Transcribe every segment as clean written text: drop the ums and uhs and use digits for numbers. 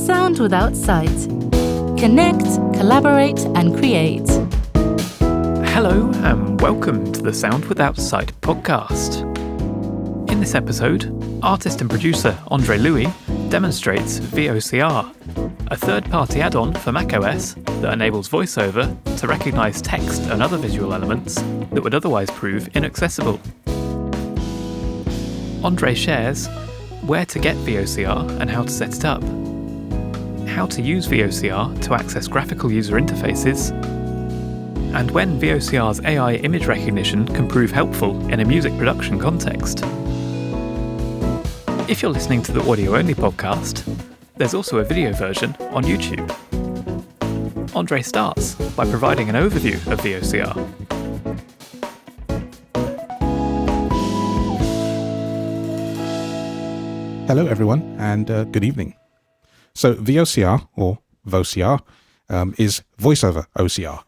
Sound without sight. Connect, collaborate, and create. Hello, and welcome to the Sound Without Sight podcast. In this episode, artist and producer Andre Louis demonstrates VOCR, a third-party add-on for macOS that enables VoiceOver to recognise text and other visual elements that would otherwise prove inaccessible. Andre shares where to get VOCR and how to set it up, how to use VOCR to access graphical user interfaces, and when VOCR's AI image recognition can prove helpful in a music production context. If you're listening to the audio-only podcast, there's also a video version on YouTube. Andre starts by providing an overview of VOCR. Hello everyone, and good evening. So VOCR, or VOCR, is VoiceOver OCR.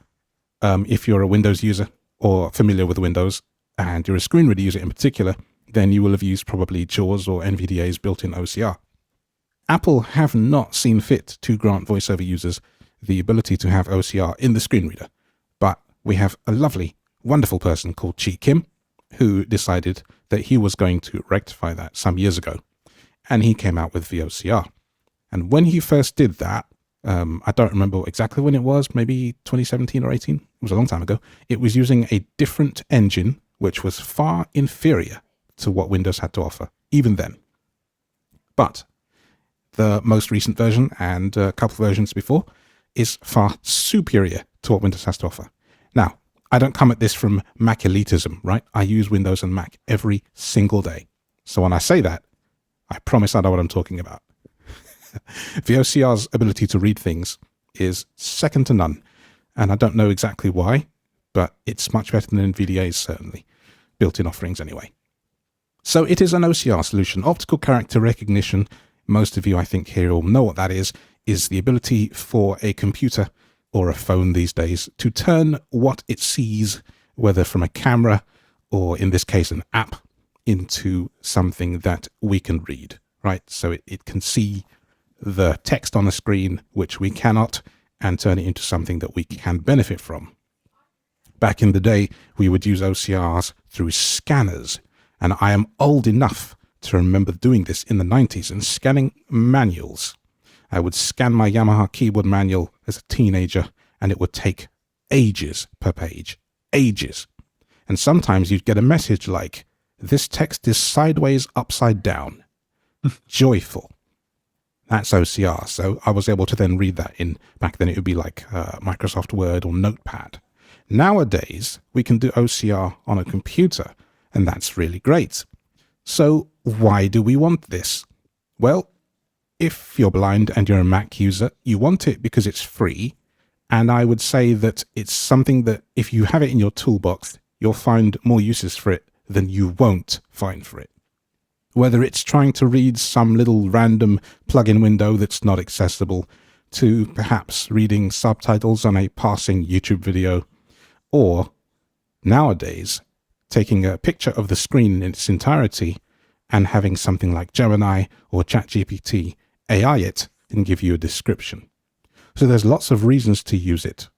If you're a Windows user or familiar with Windows, and you're a screen reader user in particular, then you will have used probably JAWS or NVDA's built-in OCR. Apple have not seen fit to grant VoiceOver users the ability to have OCR in the screen reader, but we have a lovely, wonderful person called Chi Kim who decided that he was going to rectify that some years ago, and he came out with VOCR. And when he first did that, I don't remember exactly when it was, maybe 2017 or 18, it was a long time ago, it was using a different engine which was far inferior to what Windows had to offer, even then. But the most recent version, and a couple of versions before, is far superior to what Windows has to offer. Now, I don't come at this from Mac elitism, right? I use Windows and Mac every single day. So when I say that, I promise I know what I'm talking about. VOCR's ability to read things is second to none, and I don't know exactly why, but it's much better than NVDA's, certainly. Built-in offerings anyway. So it is an OCR solution. Optical character recognition, most of you I think here will know what that is the ability for a computer or a phone these days to turn what it sees, whether from a camera or in this case an app, into something that we can read, right? So it can see the text on a screen, which we cannot, and turn it into something that we can benefit from. Back in the day, we would use OCRs through scanners, and I am old enough to remember doing this in the 90s and scanning manuals. I would scan my Yamaha keyboard manual as a teenager, and it would take ages per page. Ages. And sometimes you'd get a message like, "This text is sideways upside down." Joyful. That's OCR. So I was able to then read that in, back then it would be like Microsoft Word or Notepad. Nowadays, we can do OCR on a computer, and that's really great. So why do we want this? Well, if you're blind and you're a Mac user, you want it because it's free. And I would say that it's something that if you have it in your toolbox, you'll find more uses for it than you won't find for it. Whether it's trying to read some little random plugin window that's not accessible, to perhaps reading subtitles on a passing YouTube video, or nowadays taking a picture of the screen in its entirety and having something like Gemini or ChatGPT AI it and give you a description. So there's lots of reasons to use it.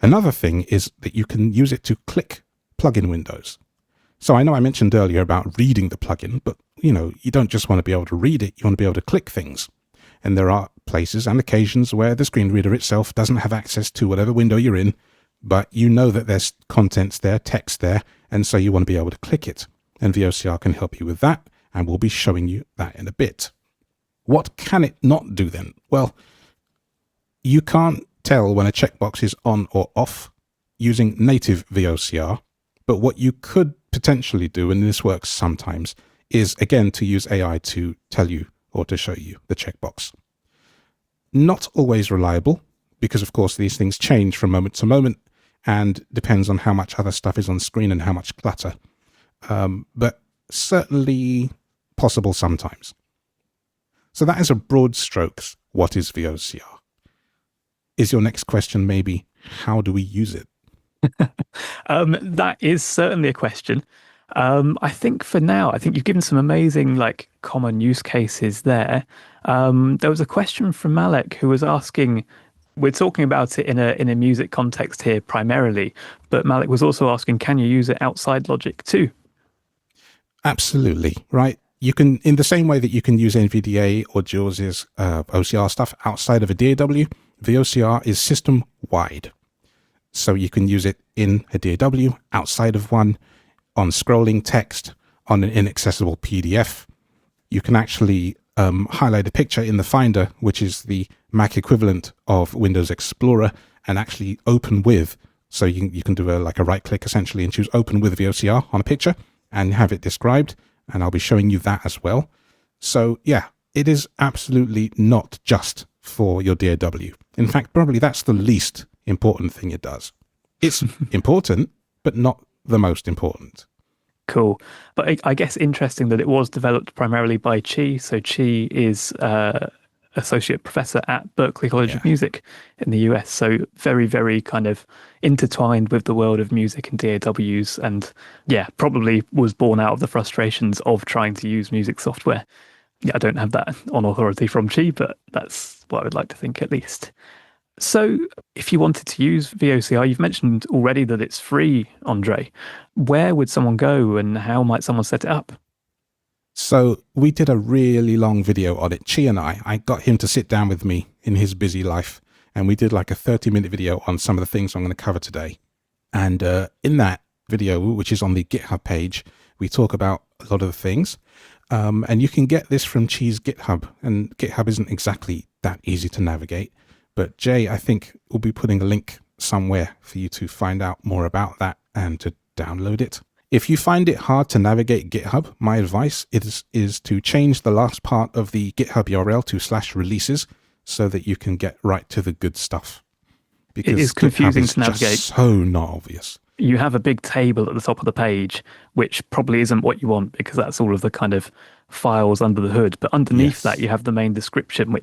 Another thing is that you can use it to click plugin windows. So I know I mentioned earlier about reading the plugin, but you don't just want to be able to read it, you want to be able to click things. And there are places and occasions where the screen reader itself doesn't have access to whatever window you're in, but you know that there's contents there, text there, and so you want to be able to click it. And VOCR can help you with that, and we'll be showing you that in a bit. What can it not do then? Well, you can't tell when a checkbox is on or off using native VOCR, but what you could potentially do, and this works sometimes, is again to use AI to tell you or to show you the checkbox. Not always reliable, because of course these things change from moment to moment and depends on how much other stuff is on screen and how much clutter. But certainly possible sometimes. So that is a broad strokes, what is VOCR? Is your next question maybe, how do we use it? That is certainly a question. I think for now, I think you've given some amazing like common use cases there. There was a question from Malek who was asking, we're talking about it in a music context here primarily, but Malek was also asking, can you use it outside Logic too? Absolutely, right? You can, in the same way that you can use NVDA or JAWS's OCR stuff outside of a DAW, VOCR is system-wide. So you can use it in a DAW, outside of one, on scrolling text, on an inaccessible PDF. You can actually highlight a picture in the Finder, which is the Mac equivalent of Windows Explorer, and actually open with. So you can do a right-click essentially and choose Open with VOCR on a picture and have it described. And I'll be showing you that as well. So yeah, it is absolutely not just for your DAW. In fact, probably that's the least important thing it does. It's important, but not the most important. Cool. But I guess interesting that it was developed primarily by Chi. So Chi is associate professor at Berklee College of Music in the US. So very, very kind of intertwined with the world of music and DAWs. And yeah, probably was born out of the frustrations of trying to use music software. Yeah, I don't have that on authority from Chi, but that's what I would like to think at least. So if you wanted to use VOCR, you've mentioned already that it's free, Andre. Where would someone go and how might someone set it up? So we did a really long video on it. Chi and I got him to sit down with me in his busy life, and we did like a 30-minute video on some of the things I'm going to cover today. And in that video, which is on the GitHub page, we talk about a lot of the things. And you can get this from Chi's GitHub, and GitHub isn't exactly that easy to navigate. But Jay, I think, will be putting a link somewhere for you to find out more about that and to download it. If you find it hard to navigate GitHub, my advice is to change the last part of the GitHub URL to /releases so that you can get right to the good stuff. Because it is confusing GitHub is to navigate. Just so not obvious. You have a big table at the top of the page, which probably isn't what you want because that's all of the kind of files under the hood. But underneath that, you have the main description,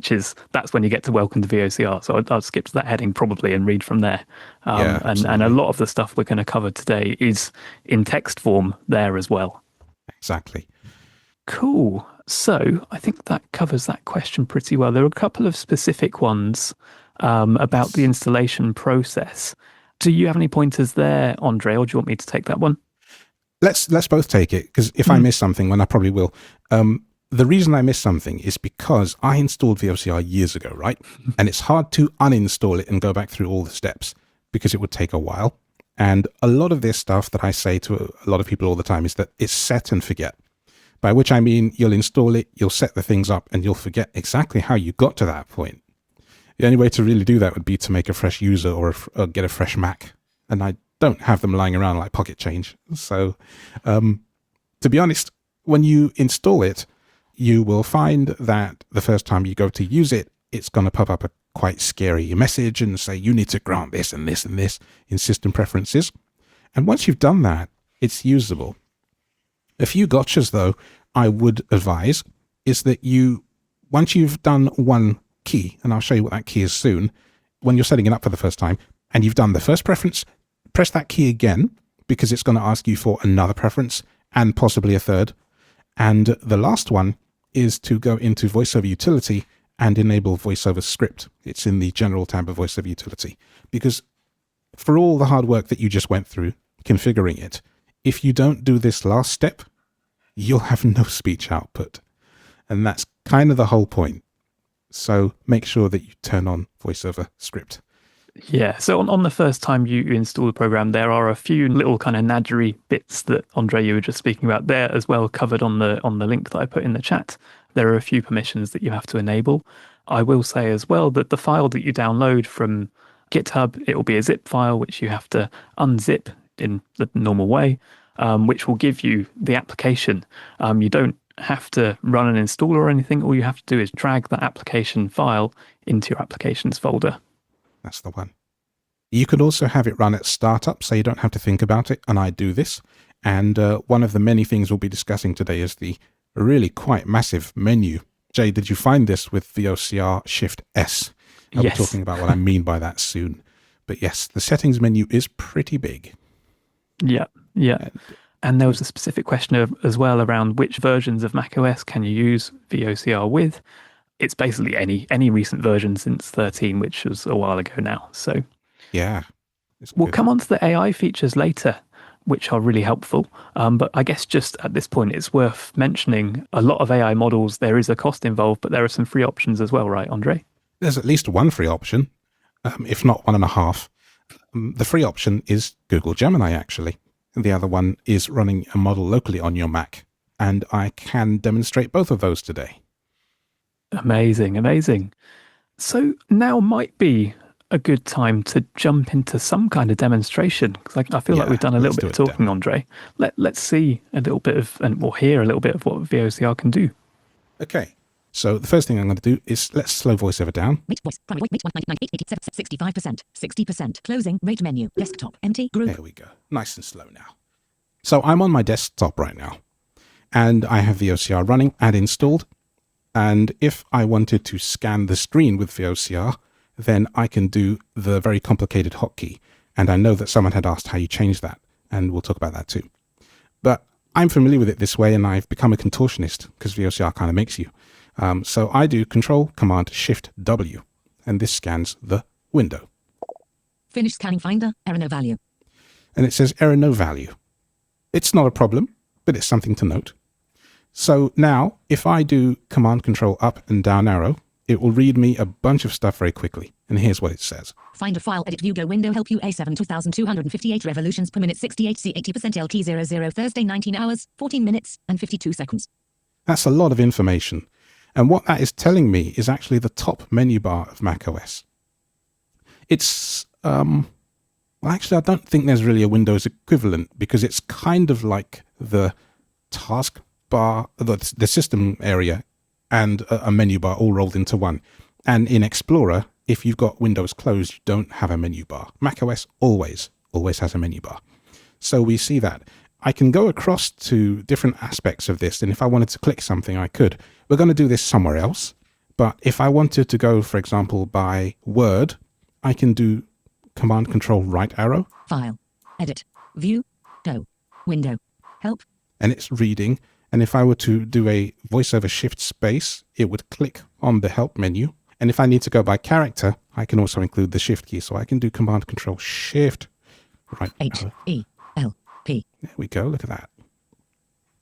that's when you get to welcome to VOCR. So I'll skip to that heading probably and read from there. And a lot of the stuff we're going to cover today is in text form there as well. Exactly. Cool. So I think that covers that question pretty well. There are a couple of specific ones about the installation process. Do you have any pointers there, Andre, or do you want me to take that one? Let's both take it, because if I miss something, when I probably will. The reason I missed something is because I installed VOCR years ago, right? And it's hard to uninstall it and go back through all the steps because it would take a while. And a lot of this stuff that I say to a lot of people all the time is that it's set and forget. By which I mean you'll install it, you'll set the things up, and you'll forget exactly how you got to that point. The only way to really do that would be to make a fresh user or get a fresh Mac. And I don't have them lying around like pocket change. So to be honest, when you install it, you will find that the first time you go to use it, it's going to pop up a quite scary message and say, you need to grant this and this and this in system preferences. And once you've done that, it's usable. A few gotchas, though, I would advise is that once you've done one key, and I'll show you what that key is soon, when you're setting it up for the first time, and you've done the first preference, press that key again, because it's going to ask you for another preference and possibly a third. And the last one is to go into VoiceOver Utility and enable VoiceOver Script. It's in the General tab of VoiceOver Utility. Because for all the hard work that you just went through configuring it, if you don't do this last step, you'll have no speech output. And that's kind of the whole point. So make sure that you turn on VoiceOver Script. Yeah, so on the first time you install the program, there are a few little kind of nadgery bits that Andre, you were just speaking about there as well, covered on the link that I put in the chat. There are a few permissions that you have to enable. I will say as well that the file that you download from GitHub, it will be a zip file which you have to unzip in the normal way, which will give you the application. You don't have to run an installer or anything. All you have to do is drag that application file into your applications folder. That's the one. You could also have it run at startup, so you don't have to think about it, and I do this. And one of the many things we'll be discussing today is the really quite massive menu. Jay, did you find this with VOCR Shift S? I'll be talking about what I mean by that soon. But yes, the settings menu is pretty big. Yeah. And there was a specific question as well around which versions of macOS can you use VOCR with. It's basically any recent version since 13, which was a while ago now. So Yeah. we'll come on to the AI features later, which are really helpful. But I guess just at this point, it's worth mentioning a lot of AI models, there is a cost involved, but there are some free options as well, right, Andre? There's at least one free option, if not 1.5. The free option is Google Gemini, actually. And the other one is running a model locally on your Mac. And I can demonstrate both of those today. Amazing, amazing. So now might be a good time to jump into some kind of demonstration, because I feel like we've done a little bit of talking, Andre. Let's see a little bit of, or hear a little bit of what VOCR can do. Okay. So the first thing I'm going to do is let's slow VoiceOver down. Wait, voice, primary, wait, 199, 65%, 60%, closing, rate menu, desktop, empty, group. There we go. Nice and slow now. So I'm on my desktop right now, and I have VOCR running and installed. And if I wanted to scan the screen with VOCR, then I can do the very complicated hotkey. And I know that someone had asked how you change that, and we'll talk about that too. But I'm familiar with it this way, and I've become a contortionist because VOCR kind of makes you. So I do Control Command Shift W, and this scans the window. Finish scanning finder, error no value. And it says error no value. It's not a problem, but it's something to note. So now, if I do Command Control Up and Down arrow, it will read me a bunch of stuff very quickly. And here's what it says. Find a file, edit, view, go, window, help you, A7, 2258 revolutions per minute, 68 C, 80% LT, 00, Thursday, 19 hours, 14 minutes, and 52 seconds. That's a lot of information. And what that is telling me is actually the top menu bar of macOS. It's, well, actually, I don't think there's really a Windows equivalent, because it's kind of like the task bar, the system area, and a menu bar all rolled into one. And in Explorer, if you've got Windows closed, you don't have a menu bar. macOS always has a menu bar. So we see that. I can go across to different aspects of this, and if I wanted to click something, I could. We're going to do this somewhere else, but if I wanted to go, for example, by word, I can do Command Control right arrow. File, edit, view, go, window, help. And it's reading. And if I were to do a VoiceOver Shift space, it would click on the help menu. And if I need to go by character, I can also include the Shift key. So I can do Command Control Shift right arrow. H-E-L-P. There we go. Look at that.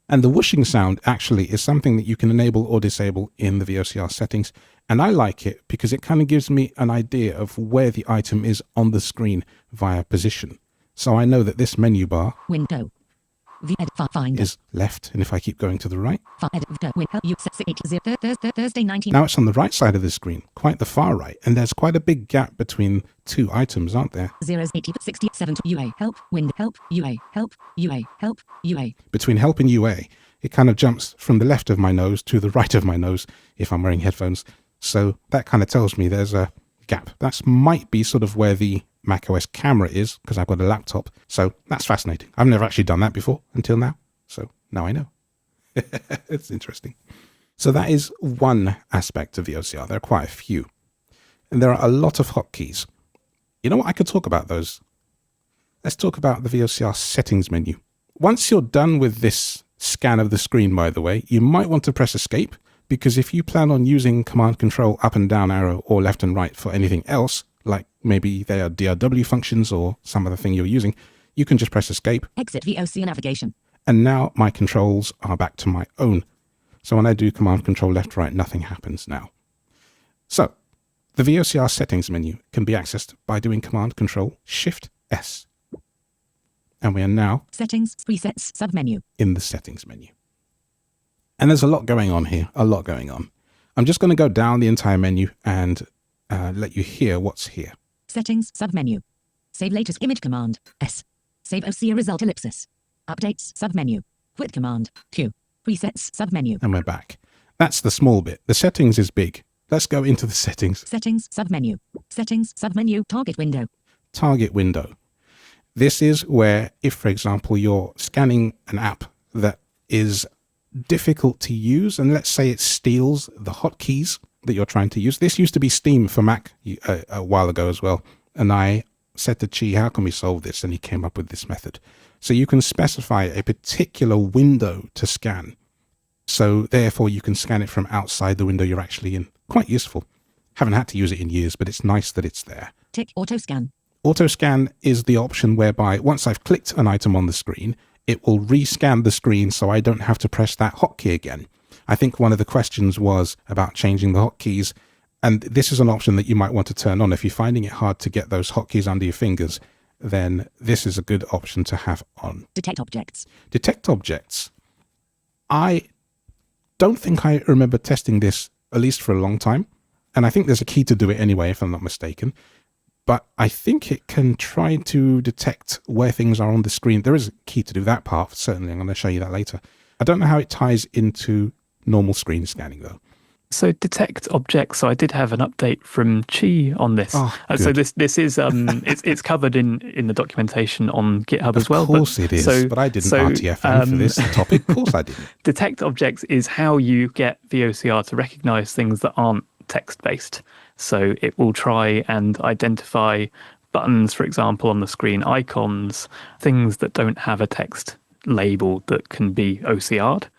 And the whooshing sound actually is something that you can enable or disable in the VOCR settings. And I like it because it kind of gives me an idea of where the item is on the screen via position. So I know that this menu bar Window. View, edit, finder. is left. And if I keep going to the right, Edit, go, win, help you, 80, Thursday, 19. now it's on the right side of the screen, quite the far right. And there's quite a big gap between two items, aren't there? 0s, 80, 67 to UA, help, window, help, UA, help, UA, help, UA. Between help and UA, it kind of jumps from the left of my nose to the right of my nose if I'm wearing headphones. So that kind of tells me there's a gap. That might be sort of where the macOS camera is, because I've got a laptop. So that's fascinating. I've never actually done that before until now. So now I know. It's interesting. So that is one aspect of VOCR. There are quite a few. And there are a lot of hotkeys. You know what? I could talk about those. Let's talk about the VOCR settings menu. Once you're done with this scan of the screen, by the way, you might want to press escape, because if you plan on using Command Control up and down arrow or left and right for anything else, like maybe they are DRW functions or some other thing you're using, you can just press escape. Exit VOC navigation. And now my controls are back to my own. So when I do Command Control left, right, nothing happens now. So the VOCR settings menu can be accessed by doing Command Control Shift S. And we are now Settings, presets, submenu. in the settings menu. And there's a lot going on here, a lot going on. I'm just going to go down the entire menu and let you hear what's here. Settings, submenu. Save latest image command, S. Save OCR result ellipsis. Updates, submenu. Quit command, Q. Presets, submenu. And we're back. That's the small bit. The settings is big. Let's go into the settings. Settings, submenu. Settings, submenu, target window. Target window. This is where, if, for example, you're scanning an app that is difficult to use, and let's say it steals the hotkeys that you're trying to use. This used to be Steam for Mac a while ago as well, and I said to Chi, how can we solve this? And he came up with this method. So you can specify a particular window to scan. So therefore you can scan it from outside the window you're actually in. Quite useful. Haven't had to use it in years, but it's nice that it's there. Tick auto scan. Auto scan is the option whereby once I've clicked an item on the screen, it will rescan the screen so I don't have to press that hotkey again. I think one of the questions was about changing the hotkeys, and this is an option that you might want to turn on. If you're finding it hard to get those hotkeys under your fingers, then this is a good option to have on. Detect objects. Detect objects. I don't think I remember testing this, at least for a long time, and I think there's a key to do it anyway, if I'm not mistaken. But I think it can try to detect where things are on the screen. There is a key to do that part, certainly. I'm going to show you that later. I don't know how it ties into normal screen scanning, though. So detect objects. So I did have an update from Chi on this. Oh, so this is it's covered in the documentation on GitHub as well. Of course it is, but I didn't RTFM for this topic. Of course I didn't. Detect objects is how you get VOCR to recognize things that aren't text-based. So it will try and identify buttons, for example, on the screen, icons, things that don't have a text label that can be OCR'd.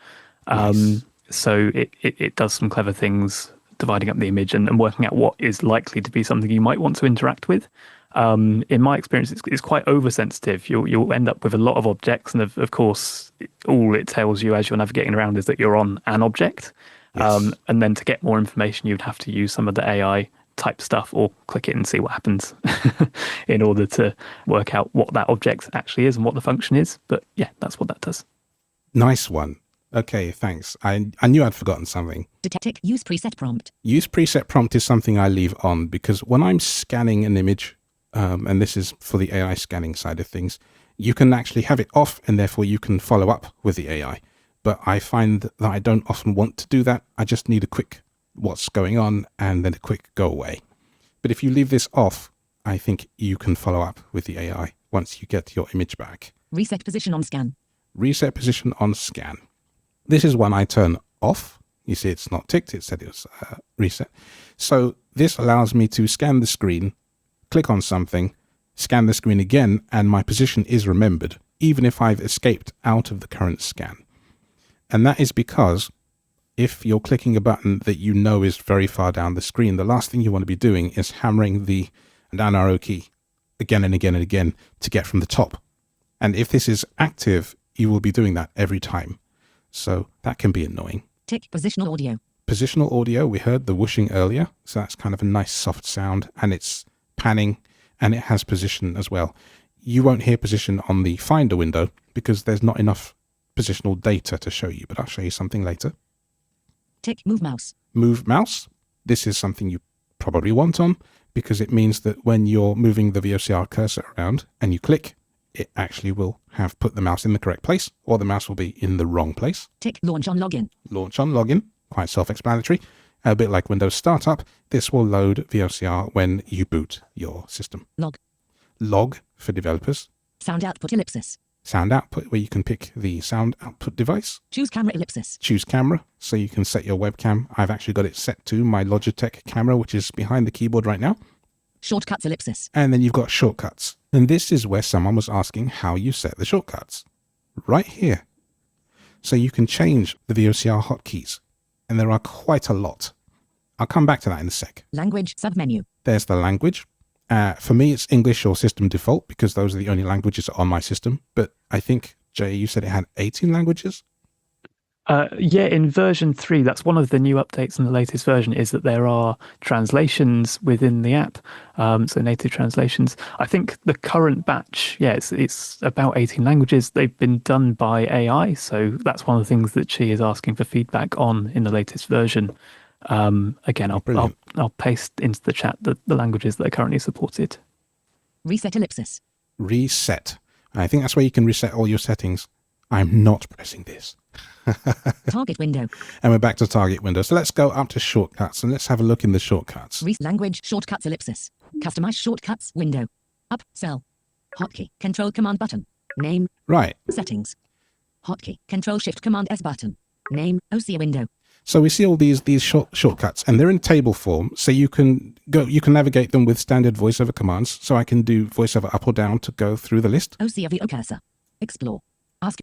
Nice. So it does some clever things, dividing up the image and working out what is likely to be something you might want to interact with. In my experience, it's quite oversensitive. You'll end up with a lot of objects, and of course, all it tells you as you're navigating around is that you're on an object. Yes. And then to get more information, you'd have to use some of the AI type stuff or click it and see what happens in order to work out what that object actually is and what the function is. But yeah, that's what that does. Nice one. Okay, thanks. I knew I'd forgotten something. Detect use preset prompt. Use preset prompt is something I leave on because when I'm scanning an image, and this is for the AI scanning side of things, you can actually have it off and therefore you can follow up with the AI. But I find that I don't often want to do that. I just need a quick what's going on and then a quick go away. But if you leave this off, I think you can follow up with the AI once you get your image back. Reset position on scan. Reset position on scan. This is one I turn off. You see it's not ticked. It said it was reset. So this allows me to scan the screen, click on something, scan the screen again, and my position is remembered, even if I've escaped out of the current scan. And that is because if you're clicking a button that you know is very far down the screen, the last thing you want to be doing is hammering the down arrow key again and again and again to get from the top. And if this is active, you will be doing that every time. So that can be annoying. Tick positional audio. Positional audio, we heard the whooshing earlier. So that's kind of a nice soft sound, and it's panning and it has position as well. You won't hear position on the Finder window because there's not enough positional data to show you, but I'll show you something later. Tick move mouse. Move mouse. This is something you probably want on because it means that when you're moving the VOCR cursor around and you click, it actually will have put the mouse in the correct place, or the mouse will be in the wrong place. Tick launch on login. Launch on login. Quite self-explanatory. A bit like Windows Startup, this will load VOCR when you boot your system. Log. Log for developers. Sound output ellipsis. Sound output, where you can pick the sound output device. Choose camera ellipsis. Choose camera, so you can set your webcam. I've actually got it set to my Logitech camera, which is behind the keyboard right now. Shortcuts ellipsis. And then you've got shortcuts. And this is where someone was asking how you set the shortcuts. Right here. So you can change the VOCR hotkeys. And there are quite a lot. I'll come back to that in a sec. Language submenu. There's the language. For me, it's English or system default because those are the only languages on my system. But I think, Jay, you said it had 18 languages? Yeah, in version 3, that's one of the new updates in the latest version, is that there are translations within the app, so native translations. I think the current batch, yeah, it's about 18 languages. They've been done by AI, so that's one of the things that Chi is asking for feedback on in the latest version. Again, I'll paste into the chat the languages that are currently supported. Reset ellipsis. Reset. I think that's where you can reset all your settings. I'm not pressing this. Target window. And we're back to target window. So let's go up to shortcuts and let's have a look in the shortcuts. Language shortcuts ellipsis. Customize shortcuts window. Up cell. Hotkey. Control command button. Name. Right. Settings. Hotkey. Control shift command S button. Name. OCR window. So we see all these shortcuts, and they're in table form, so you can navigate them with standard VoiceOver commands. So I can do VoiceOver up or down to go through the list. OCR VO cursor. Explore. Ask.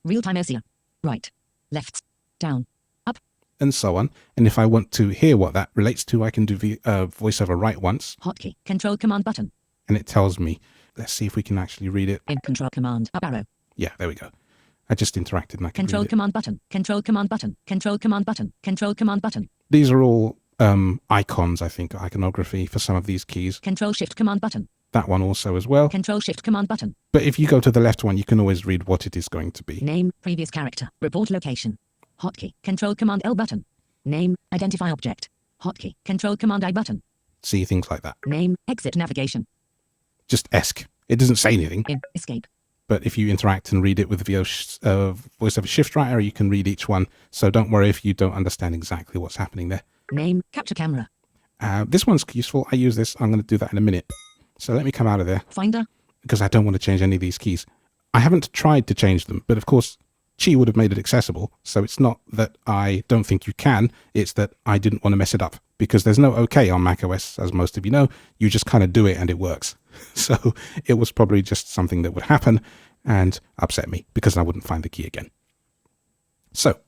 Real-time OCR. Right. Left. Down. Up. And so on. And if I want to hear what that relates to, I can do VoiceOver right once. Hotkey. Control command button. And it tells me. Let's see if we can actually read it. In control command. Up arrow. Yeah, there we go. I just interacted and I can Control read it. command button. Control command button. Control command button. Control command button. These are all icons, I think, iconography for some of these keys. Control shift command button. That one also as well. Control shift command button. But if you go to the left one, you can always read what it is going to be. Name, previous character, report location. Hotkey, control command L button. Name, identify object. Hotkey, control command I button. See, things like that. Name, exit navigation. Just ESC. It doesn't say anything. In, escape. But if you interact and read it with VoiceOver Shift Right arrow, you can read each one. So don't worry if you don't understand exactly what's happening there. Name, capture camera. This one's useful. I use this. I'm going to do that in a minute. So let me come out of there. Finder. Because I don't want to change any of these keys. I haven't tried to change them, but of course, Qi would have made it accessible. So it's not that I don't think you can. It's that I didn't want to mess it up. Because there's no OK on macOS, as most of you know. You just kind of do it and it works. So it was probably just something that would happen and upset me because I wouldn't find the key again. So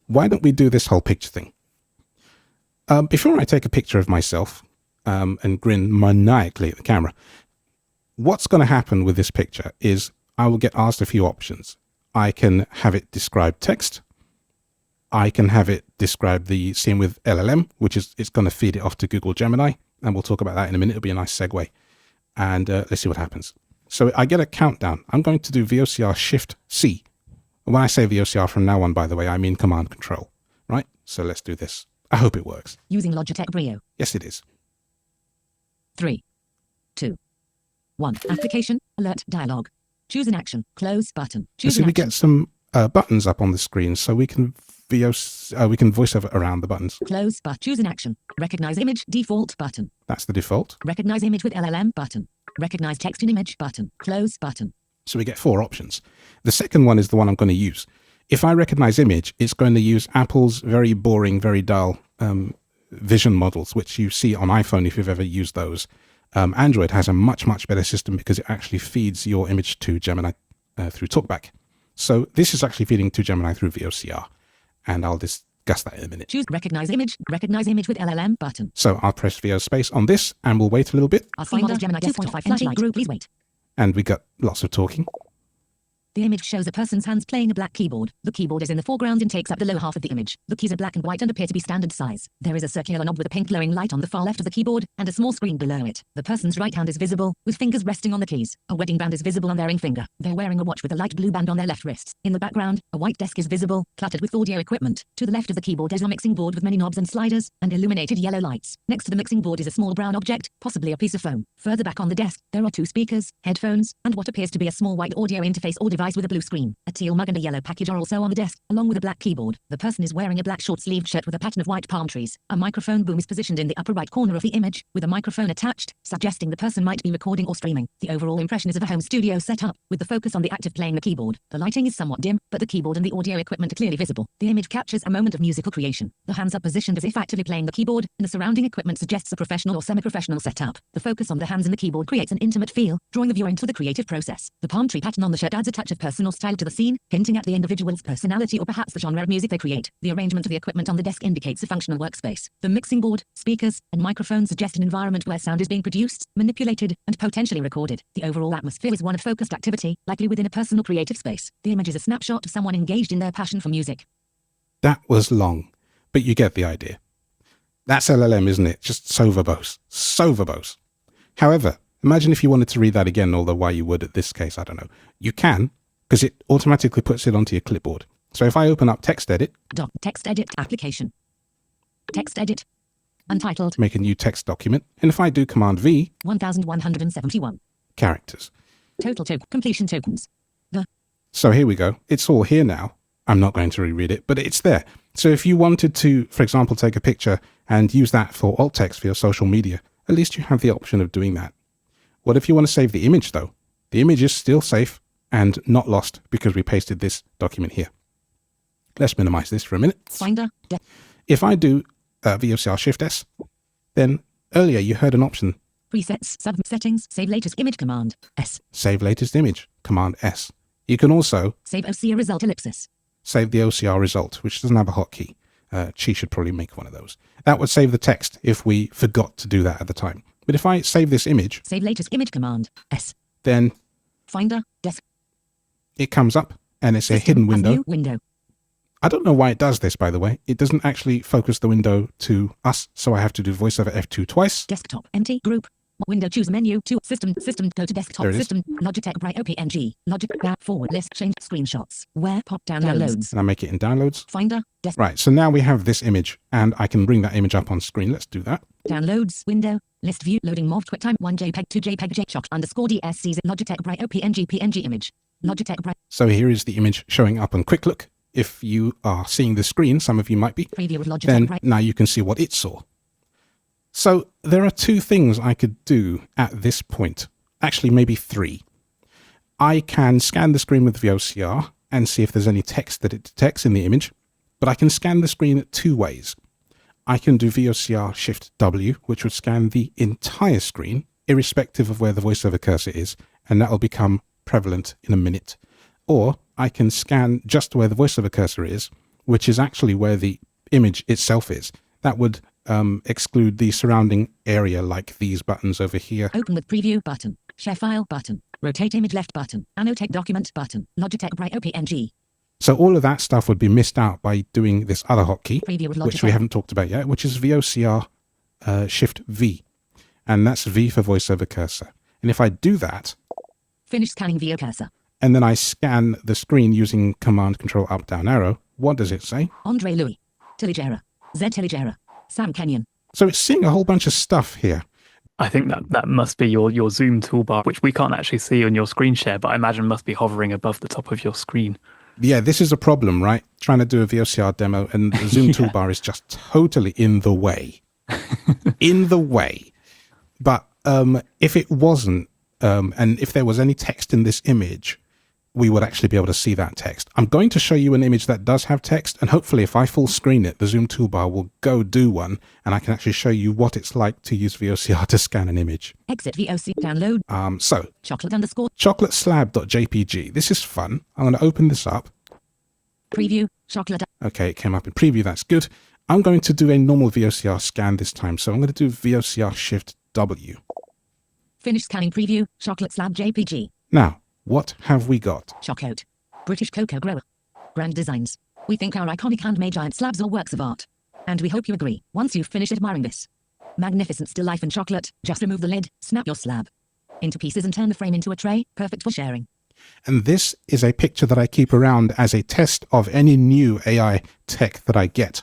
why don't we do this whole picture thing? Before I take a picture of myself and grin maniacally at the camera, what's going to happen with this picture is I will get asked a few options. I can have it describe text. I can have it describe the scene with LLM, which is it's going to feed it off to Google Gemini. And we'll talk about that in a minute. It'll be a nice segue. And let's see what happens. So I get a countdown. I'm going to do VOCR Shift C. When I say VOCR from now on, by the way, I mean Command Control, right? So let's do this. I hope it works. Using Logitech Brio. Yes, it is. 3, 2, 1. Application, alert, dialog. Choose an action, close button. Choose So an we action. get some buttons up on the screen, so we can voice over around the buttons. Close but choose an action. Recognize image, default button. That's the default. Recognize image with LLM button. Recognize text in image button. Close button. So we get 4 options. The second one is the one I'm going to use. If I recognize image, it's going to use Apple's very boring, very dull vision models, which you see on iPhone if you've ever used those. Android has a much, much better system because it actually feeds your image to Gemini through TalkBack. So this is actually feeding to Gemini through VOCR. And I'll discuss that in a minute. Choose recognize image with LLM button. So I'll press VO space on this and we'll wait a little bit. Our Finder Gemini 2.5 group, please wait. And we got lots of talking. The image shows a person's hands playing a black keyboard. The keyboard is in the foreground and takes up the lower half of the image. The keys are black and white and appear to be standard size. There is a circular knob with a pink glowing light on the far left of the keyboard and a small screen below it. The person's right hand is visible, with fingers resting on the keys. A wedding band is visible on their ring finger. They're wearing a watch with a light blue band on their left wrists. In the background, a white desk is visible, cluttered with audio equipment. To the left of the keyboard is a mixing board with many knobs and sliders, and illuminated yellow lights. Next to the mixing board is a small brown object, possibly a piece of foam. Further back on the desk, there are 2 speakers, headphones, and what appears to be a small white audio interface or device with a blue screen. A teal mug and a yellow package are also on the desk, along with a black keyboard. The person is wearing a black short-sleeved shirt with a pattern of white palm trees. A microphone boom is positioned in the upper right corner of the image, with a microphone attached, suggesting the person might be recording or streaming. The overall impression is of a home studio setup, with the focus on the act of playing the keyboard. The lighting is somewhat dim, but the keyboard and the audio equipment are clearly visible. The image captures a moment of musical creation. The hands are positioned as if actively playing the keyboard, and the surrounding equipment suggests a professional or semi-professional setup. The focus on the hands and the keyboard creates an intimate feel, drawing the viewer into the creative process. The palm tree pattern on the shirt adds a touch of personal style to the scene, hinting at the individual's personality or perhaps the genre of music they create. The arrangement of the equipment on the desk indicates a functional workspace. The mixing board, speakers, and microphone suggest an environment where sound is being produced, manipulated, and potentially recorded. The overall atmosphere is one of focused activity, likely within a personal creative space. The image is a snapshot of someone engaged in their passion for music. That was long, but you get the idea. That's LLM, isn't it? Just so verbose. So verbose. However, imagine if you wanted to read that again, although why you would at this case, I don't know. You can, because it automatically puts it onto your clipboard. So if I open up Text Edit, Text Edit application. Text Edit. Untitled. Make a new text document, and if I do Command V, 1171. characters. Total completion tokens. So here we go. It's all here now. I'm not going to reread it, but it's there. So if you wanted to, for example, take a picture and use that for alt text for your social media, at least you have the option of doing that. What if you want to save the image though? The image is still safe and not lost because we pasted this document here. Let's minimize this for a minute. Finder. If I do VOCR Shift S, then earlier you heard an option, Presets. Settings. Save latest image. Command S. Save Latest Image, Command S. You can also Save OCR result. Ellipsis. save the OCR result, which doesn't have a hotkey. Chi should probably make one of those. That would save the text if we forgot to do that at the time. But if I save this image, Save latest image. Command S. then Finder. Desk. it comes up and it's a System hidden as window. new window. I don't know why it does this, by the way. It doesn't actually focus the window to us, so I have to do VoiceOver F2 twice. Desktop. Empty. Group. Window. Choose menu. To system. Go to desktop. There it is. System. Logitech Bright OPNG. Logic. Back. Forward. List. Change. Screenshots. Where. Pop down. Downloads. And I make it in Downloads. Finder. Desk. Right, so now we have this image, and I can bring that image up on screen. Let's do that. Downloads. Window. List view. Loading. Morph. QuickTime. 1 JPEG. 2 JPEG. JSOC_DSC. Logitech Bright OPNG. PNG image. Logitech Bright. So here is the image showing up on Quick Look. If you are seeing the screen, some of you might be, Preview with Logitech then Bright. now you can see what it saw. So there are two things I could do at this point. Actually, maybe three. I can scan the screen with VOCR and see if there's any text that it detects in the image, but I can scan the screen two ways. I can do VOCR Shift W, which would scan the entire screen, irrespective of where the VoiceOver cursor is, and that will become prevalent in a minute. Or I can scan just where the VoiceOver cursor is, which is actually where the image itself is. That would exclude the surrounding area, like these buttons over here. Open with preview button. Share file button. Rotate image left button. Annotate document button. Logitech Bright OPNG. So all of that stuff would be missed out by doing this other hotkey, Preview with Logitech. which we haven't talked about yet, which is VOCR Shift V. And that's V for VoiceOver cursor. And if I do that, Finish scanning VO cursor. and then I scan the screen using Command Control Up Down Arrow, what does it say? Andre Louis. Tillage error. Z Tillage error. Sam Kenyon. So it's seeing a whole bunch of stuff here. I think that must be your Zoom toolbar, which we can't actually see on your screen share, but I imagine must be hovering above the top of your screen. Yeah, this is a problem, right? Trying to do a VOCR demo and the Zoom toolbar is just totally in the way. In the way. But if it wasn't, and if there was any text in this image, we would actually be able to see that text. I'm going to show you an image that does have text, and hopefully if I full screen it, the Zoom toolbar will go do one, and I can actually show you what it's like to use VOCR to scan an image. Exit VOC. Download. So, Chocolate_. chocolatslab.jpg. This is fun. I'm going to open this up. Preview. Chocolate. Okay, it came up in preview. That's good. I'm going to do a normal VOCR scan this time, so I'm going to do VOCR Shift W. Finish scanning preview. Chocolate slab JPG. Now, what have we got? Chocoat. British cocoa grower. Grand designs. We think our iconic handmade giant slabs are works of art. And we hope you agree, once you've finished admiring this magnificent still life in chocolate, just remove the lid, snap your slab into pieces and turn the frame into a tray, perfect for sharing. And this is a picture that I keep around as a test of any new AI tech that I get.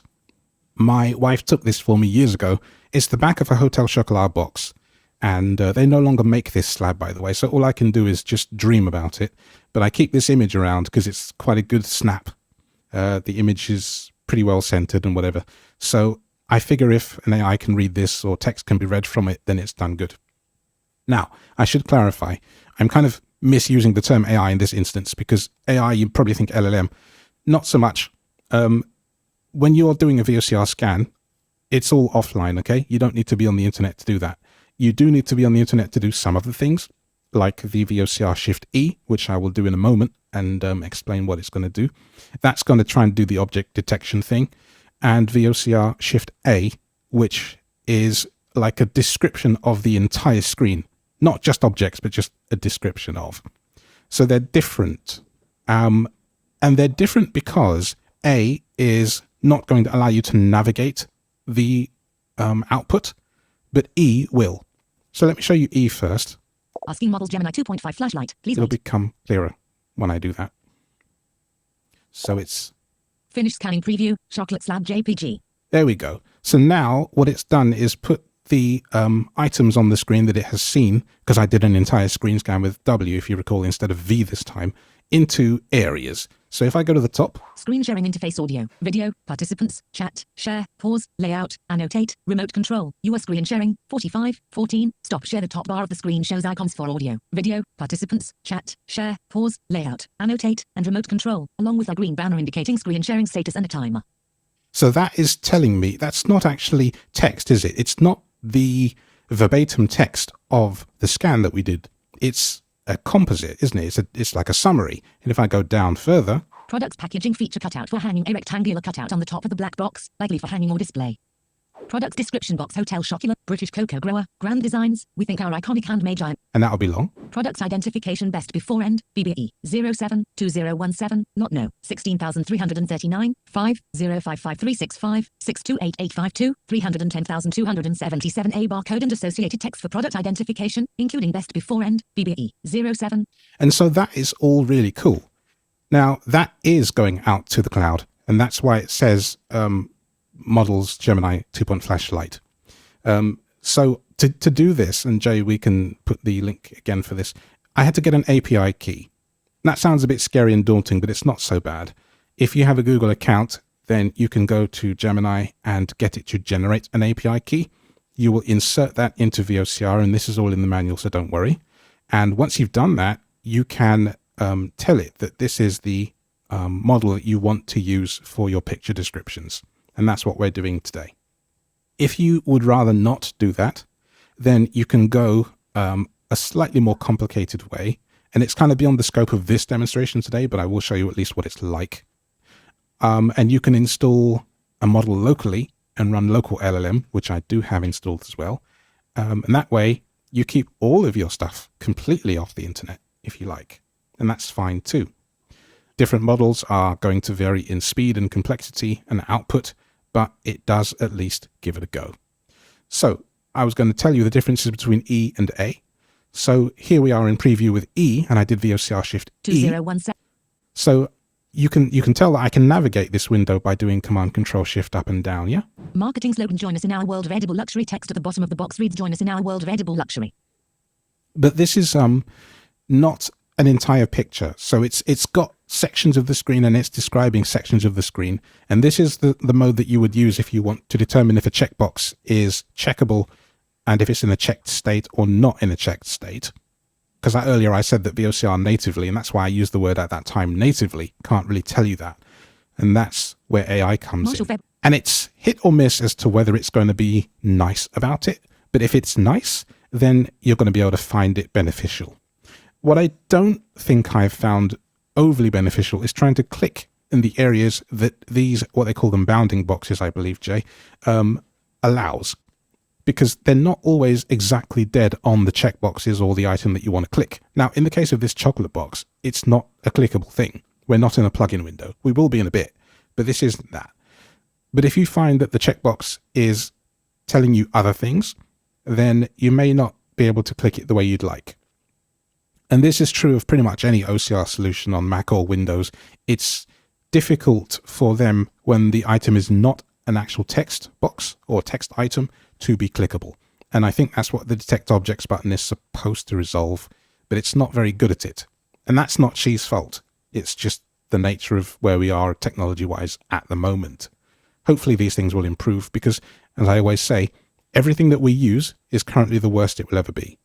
My wife took this for me years ago. It's the back of a Hotel Chocolat box. And they no longer make this slab, by the way, so all I can do is just dream about it. But I keep this image around because it's quite a good snap. The image is pretty well centered and whatever. So I figure if an AI can read this or text can be read from it, then it's done good. Now, I should clarify, I'm kind of misusing the term AI in this instance because AI, you probably think LLM. Not so much. When you're doing a VOCR scan, it's all offline, okay? You don't need to be on the internet to do that. You do need to be on the internet to do some of the things, like the VOCR Shift E, which I will do in a moment and explain what it's going to do. That's going to try and do the object detection thing. And VOCR Shift A, which is like a description of the entire screen. Not just objects, but just a description of. So they're different. And they're different because A is not going to allow you to navigate the output, but E will. So let me show you E first. Asking models Gemini 2.5 flashlight. Please It'll wait. become clearer when I do that. So it's... Finish scanning preview. Chocolate slab JPG. There we go. So now what it's done is put the items on the screen that it has seen, because I did an entire screen scan with W, if you recall, instead of V this time. into areas. So if I go to the top, Screen sharing interface audio, video, participants, chat, share, pause, layout, annotate, remote control, your screen sharing, 45, 14, stop share. The top bar of the screen shows icons for audio, video, participants, chat, share, pause, layout, annotate, and remote control, along with a green banner indicating screen sharing status and a timer. so that is telling me that's not actually text, is it? It's not the verbatim text of the scan that we did. It's a composite, isn't it? It's like a summary. And if I go down further, Products packaging feature cutout for hanging, a rectangular cutout on the top of the black box, likely for hanging or display. Products description box, Hotel Chocolat, British Cocoa Grower, Grand Designs, we think our iconic handmade giant. and that'll be long. Products identification best before end, BBE, 072017, not no, 16339, 5055365, 628852, 310277, a barcode and associated text for product identification, including best before end, BBE, 07. And so that is all really cool. Now, that is going out to the cloud, and that's why it says Models Gemini 2-point flashlight. So to do this, and Jay, we can put the link again for this, I had to get an API key. That sounds a bit scary and daunting, but it's not so bad. If you have a Google account, then you can go to Gemini and get it to generate an API key. You will insert that into VOCR, and this is all in the manual, so don't worry. And once you've done that, you can tell it that this is the model that you want to use for your picture descriptions. And that's what we're doing today. If you would rather not do that, then you can go a slightly more complicated way. And it's kind of beyond the scope of this demonstration today, but I will show you at least what it's like. And you can install a model locally and run local LLM, which I do have installed as well. And that way you keep all of your stuff completely off the internet, if you like. And that's fine too. Different models are going to vary in speed and complexity and output, but it does at least give it a go. So I was going to tell you the differences between E and A. So here we are in preview with E, and I did VOCR Shift E. 2017. So you can tell that I can navigate this window by doing Command Control Shift up and down, yeah? Marketing slogan, join us in our world of edible luxury. Text at the bottom of the box reads, join us in our world of edible luxury. But this is not an entire picture. So it's got sections of the screen and it's describing sections of the screen. And this is the mode that you would use if you want to determine if a checkbox is checkable and if it's in a checked state or not in a checked state. Because earlier I said that VOCR natively, and that's why I used the word at that time, natively, can't really tell you that. And that's where AI comes in. And it's hit or miss as to whether it's going to be nice about it. But if it's nice, then you're going to be able to find it beneficial. What I don't think I've found overly beneficial is trying to click in the areas that these, what they call them bounding boxes, I believe, Jay, allows. Because they're not always exactly dead on the checkboxes or the item that you want to click. Now, in the case of this chocolate box, it's not a clickable thing. We're not in a plugin window. We will be in a bit, but this isn't that. But if you find that the checkbox is telling you other things, then you may not be able to click it the way you'd like. And this is true of pretty much any OCR solution on Mac or Windows. It's difficult for them when the item is not an actual text box or text item to be clickable. And I think that's what the Detect Objects button is supposed to resolve, but it's not very good at it. And that's not Xi's fault. It's just the nature of where we are technology-wise at the moment. Hopefully these things will improve because, as I always say, everything that we use is currently the worst it will ever be.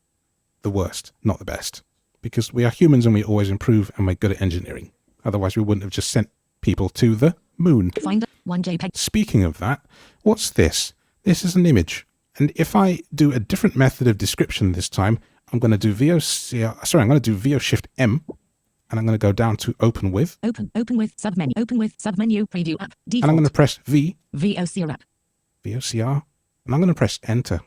The worst, not the best. Because we are humans and we always improve and we're good at engineering. Otherwise we wouldn't have just sent people to the moon. Find one JPEG. Speaking of that, what's this? This is an image. And if I do a different method of description this time, I'm going to do VO Shift M, and I'm going to go down to Open With. Open with, submenu, preview app, default. And I'm going to press V, VOCR app. VOCR, and I'm going to press Enter.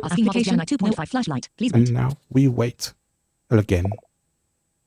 Application 2.5 flashlight. Please And wait. now we wait again.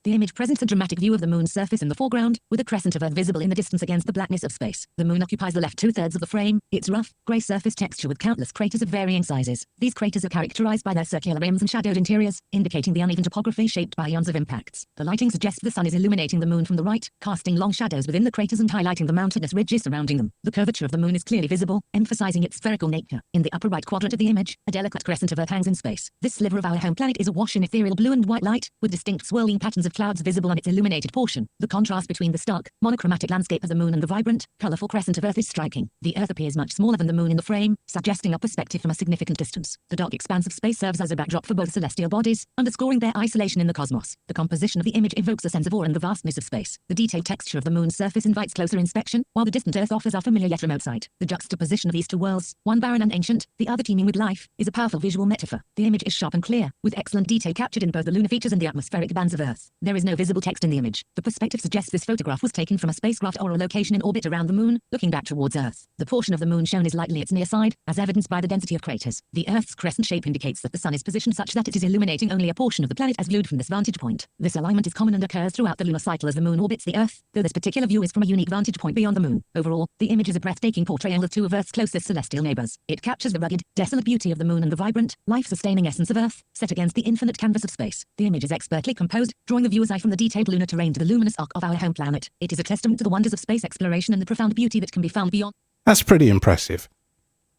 The image presents a dramatic view of the moon's surface in the foreground, with a crescent of Earth visible in the distance against the blackness of space. The moon occupies the left 2/3 of the frame, its rough, grey surface texture with countless craters of varying sizes. These craters are characterized by their circular rims and shadowed interiors, indicating the uneven topography shaped by ions of impacts. The lighting suggests the sun is illuminating the moon from the right, casting long shadows within the craters and highlighting the mountainous ridges surrounding them. The curvature of the moon is clearly visible, emphasizing its spherical nature. In the upper right quadrant of the image, a delicate crescent of Earth hangs in space. This sliver of our home planet is awash in ethereal blue and white light, with distinct swirling patterns of of clouds visible on its illuminated portion. The contrast between the stark, monochromatic landscape of the moon and the vibrant, colourful crescent of Earth is striking. The Earth appears much smaller than the moon in the frame, suggesting a perspective from a significant distance. The dark expanse of space serves as a backdrop for both celestial bodies, underscoring their isolation in the cosmos. The composition of the image evokes a sense of awe and the vastness of space. The detailed texture of the moon's surface invites closer inspection, while the distant Earth offers a familiar yet remote sight. The juxtaposition of these two worlds, one barren and ancient, the other teeming with life, is a powerful visual metaphor. The image is sharp and clear, with excellent detail captured in both the lunar features and the atmospheric bands of Earth. There is no visible text in the image. The perspective suggests this photograph was taken from a spacecraft or a location in orbit around the moon, looking back towards Earth. The portion of the moon shown is lightly its near side, as evidenced by the density of craters. The Earth's crescent shape indicates that the sun is positioned such that it is illuminating only a portion of the planet as viewed from this vantage point. This alignment is common and occurs throughout the lunar cycle as the moon orbits the Earth, though this particular view is from a unique vantage point beyond the moon. Overall, the image is a breathtaking portrayal of two of Earth's closest celestial neighbors. It captures the rugged, desolate beauty of the moon and the vibrant, life-sustaining essence of Earth, set against the infinite canvas of space. The image is expertly composed, drawing the viewer's eye from the detailed lunar terrain to the luminous arc of our home planet. It is a testament to the wonders of space exploration and the profound beauty that can be found beyond. That's pretty impressive.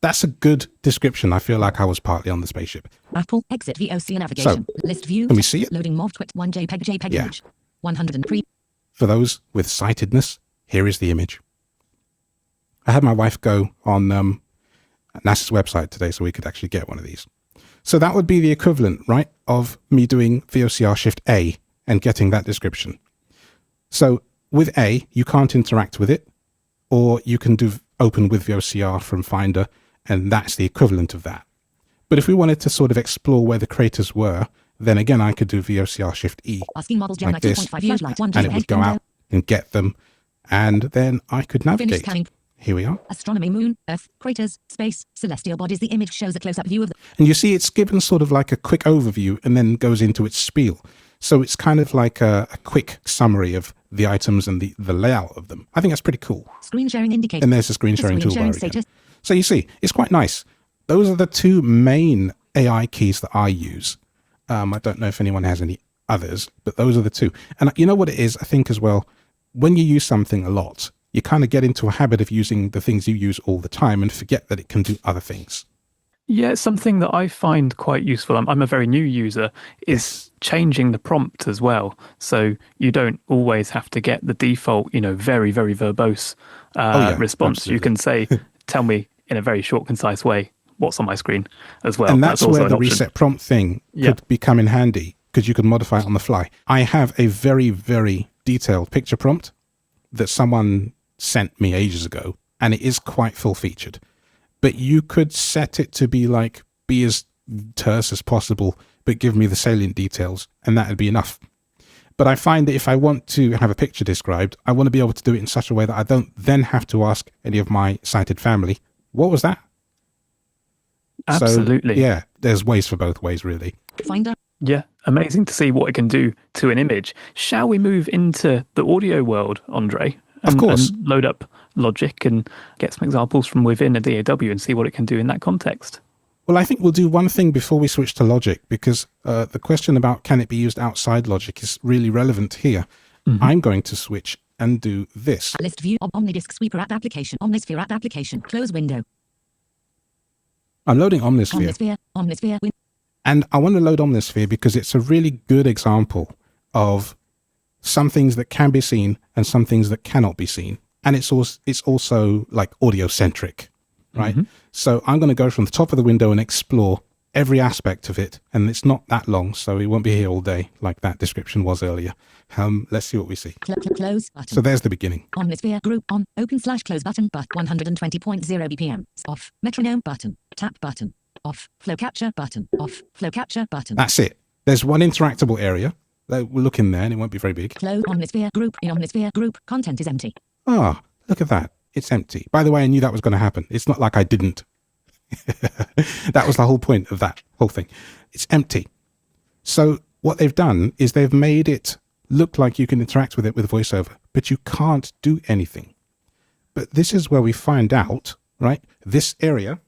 That's a good description. I feel like I was partly on the spaceship. Apple, exit VOCR navigation. List view. Can we see it? Loading MOV twit 1 JPEG Yeah. image. 103. For those with sightedness, here is the image. I had my wife go on NASA's website today so we could actually get one of these. So that would be the equivalent, right, of me doing VOCR Shift A and getting that description. So with A, you can't interact with it, or you can do open with VOCR from Finder, and that's the equivalent of that. But if we wanted to sort of explore where the craters were, then again, I could do VOCR Shift E Asking models like this, and it would go out and get them, and then I could navigate. Here we are. Astronomy, moon, Earth, craters, space, celestial bodies. The image shows a close-up view of the... And you see it's given sort of like a quick overview and then goes into its spiel. So it's kind of like a quick summary of the items and the layout of them. I think that's pretty cool. Screen sharing indicator. And there's the screen sharing toolbar again. So you see, it's quite nice. Those are the two main AI keys that I use. I don't know if anyone has any others, but those are the two. And you know what it is, I think as well, when you use something a lot, you kind of get into a habit of using the things you use all the time and forget that it can do other things. Yeah, it's something that I find quite useful. I'm a very new user, is changing the prompt as well. So you don't always have to get the default, very, very verbose response. Absolutely. You can say, tell me in a very short, concise way what's on my screen as well. And that's also where an the option. reset prompt thing could become in handy, because you can modify it on the fly. I have a very, very detailed picture prompt that someone sent me ages ago, and it is quite full-featured. But you could set it to be as terse as possible, but give me the salient details, and that would be enough. But I find that if I want to have a picture described, I want to be able to do it in such a way that I don't then have to ask any of my sighted family, what was that? Absolutely. So, yeah, there's ways for both ways, really. Finder. Yeah, amazing to see what it can do to an image. Shall we move into the audio world, Andre? Of course. And load up Logic and get some examples from within a DAW and see what it can do in that context. Well, I think we'll do one thing before we switch to Logic, because the question about can it be used outside Logic is really relevant here. I'm going to switch and do this. List view of Omnidisk Sweeper app application. Omnisphere app application. Close window. I'm loading Omnisphere. Omnisphere. And I want to load Omnisphere because it's a really good example of some things that can be seen and some things that cannot be seen. And it's also like audio centric, right? So I'm going to go from the top of the window and explore every aspect of it. And it's not that long, so we won't be here all day like that description was earlier. Let's see what we see. Close button. So there's the beginning. Omnisphere group on. Open/close button. 120.0 BPM. Off. Metronome button. Tap button. Off. Flow capture button. Off. Flow capture button. That's it. There's one interactable area. We'll look in there and it won't be very big. Close Omnisphere group. In Omnisphere group, content is empty. Ah, look at that. It's empty. By the way, I knew that was going to happen. It's not like I didn't. That was the whole point of that whole thing. It's empty. So what they've done is they've made it look like you can interact with it with VoiceOver, but you can't do anything. But this is where we find out, right? This area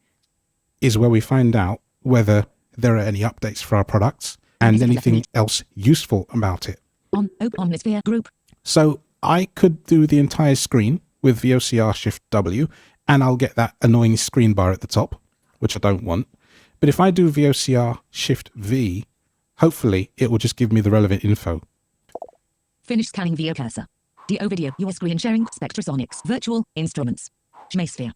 is where we find out whether there are any updates for our products and anything else useful about it. On Omnisphere group. So I could do the entire screen with VOCR Shift W, and I'll get that annoying screen bar at the top, which I don't want. But if I do VOCR Shift V, hopefully it will just give me the relevant info. Finish scanning VO cursor. DO video, your screen sharing, Spectrasonics, virtual, instruments. Omnisphere.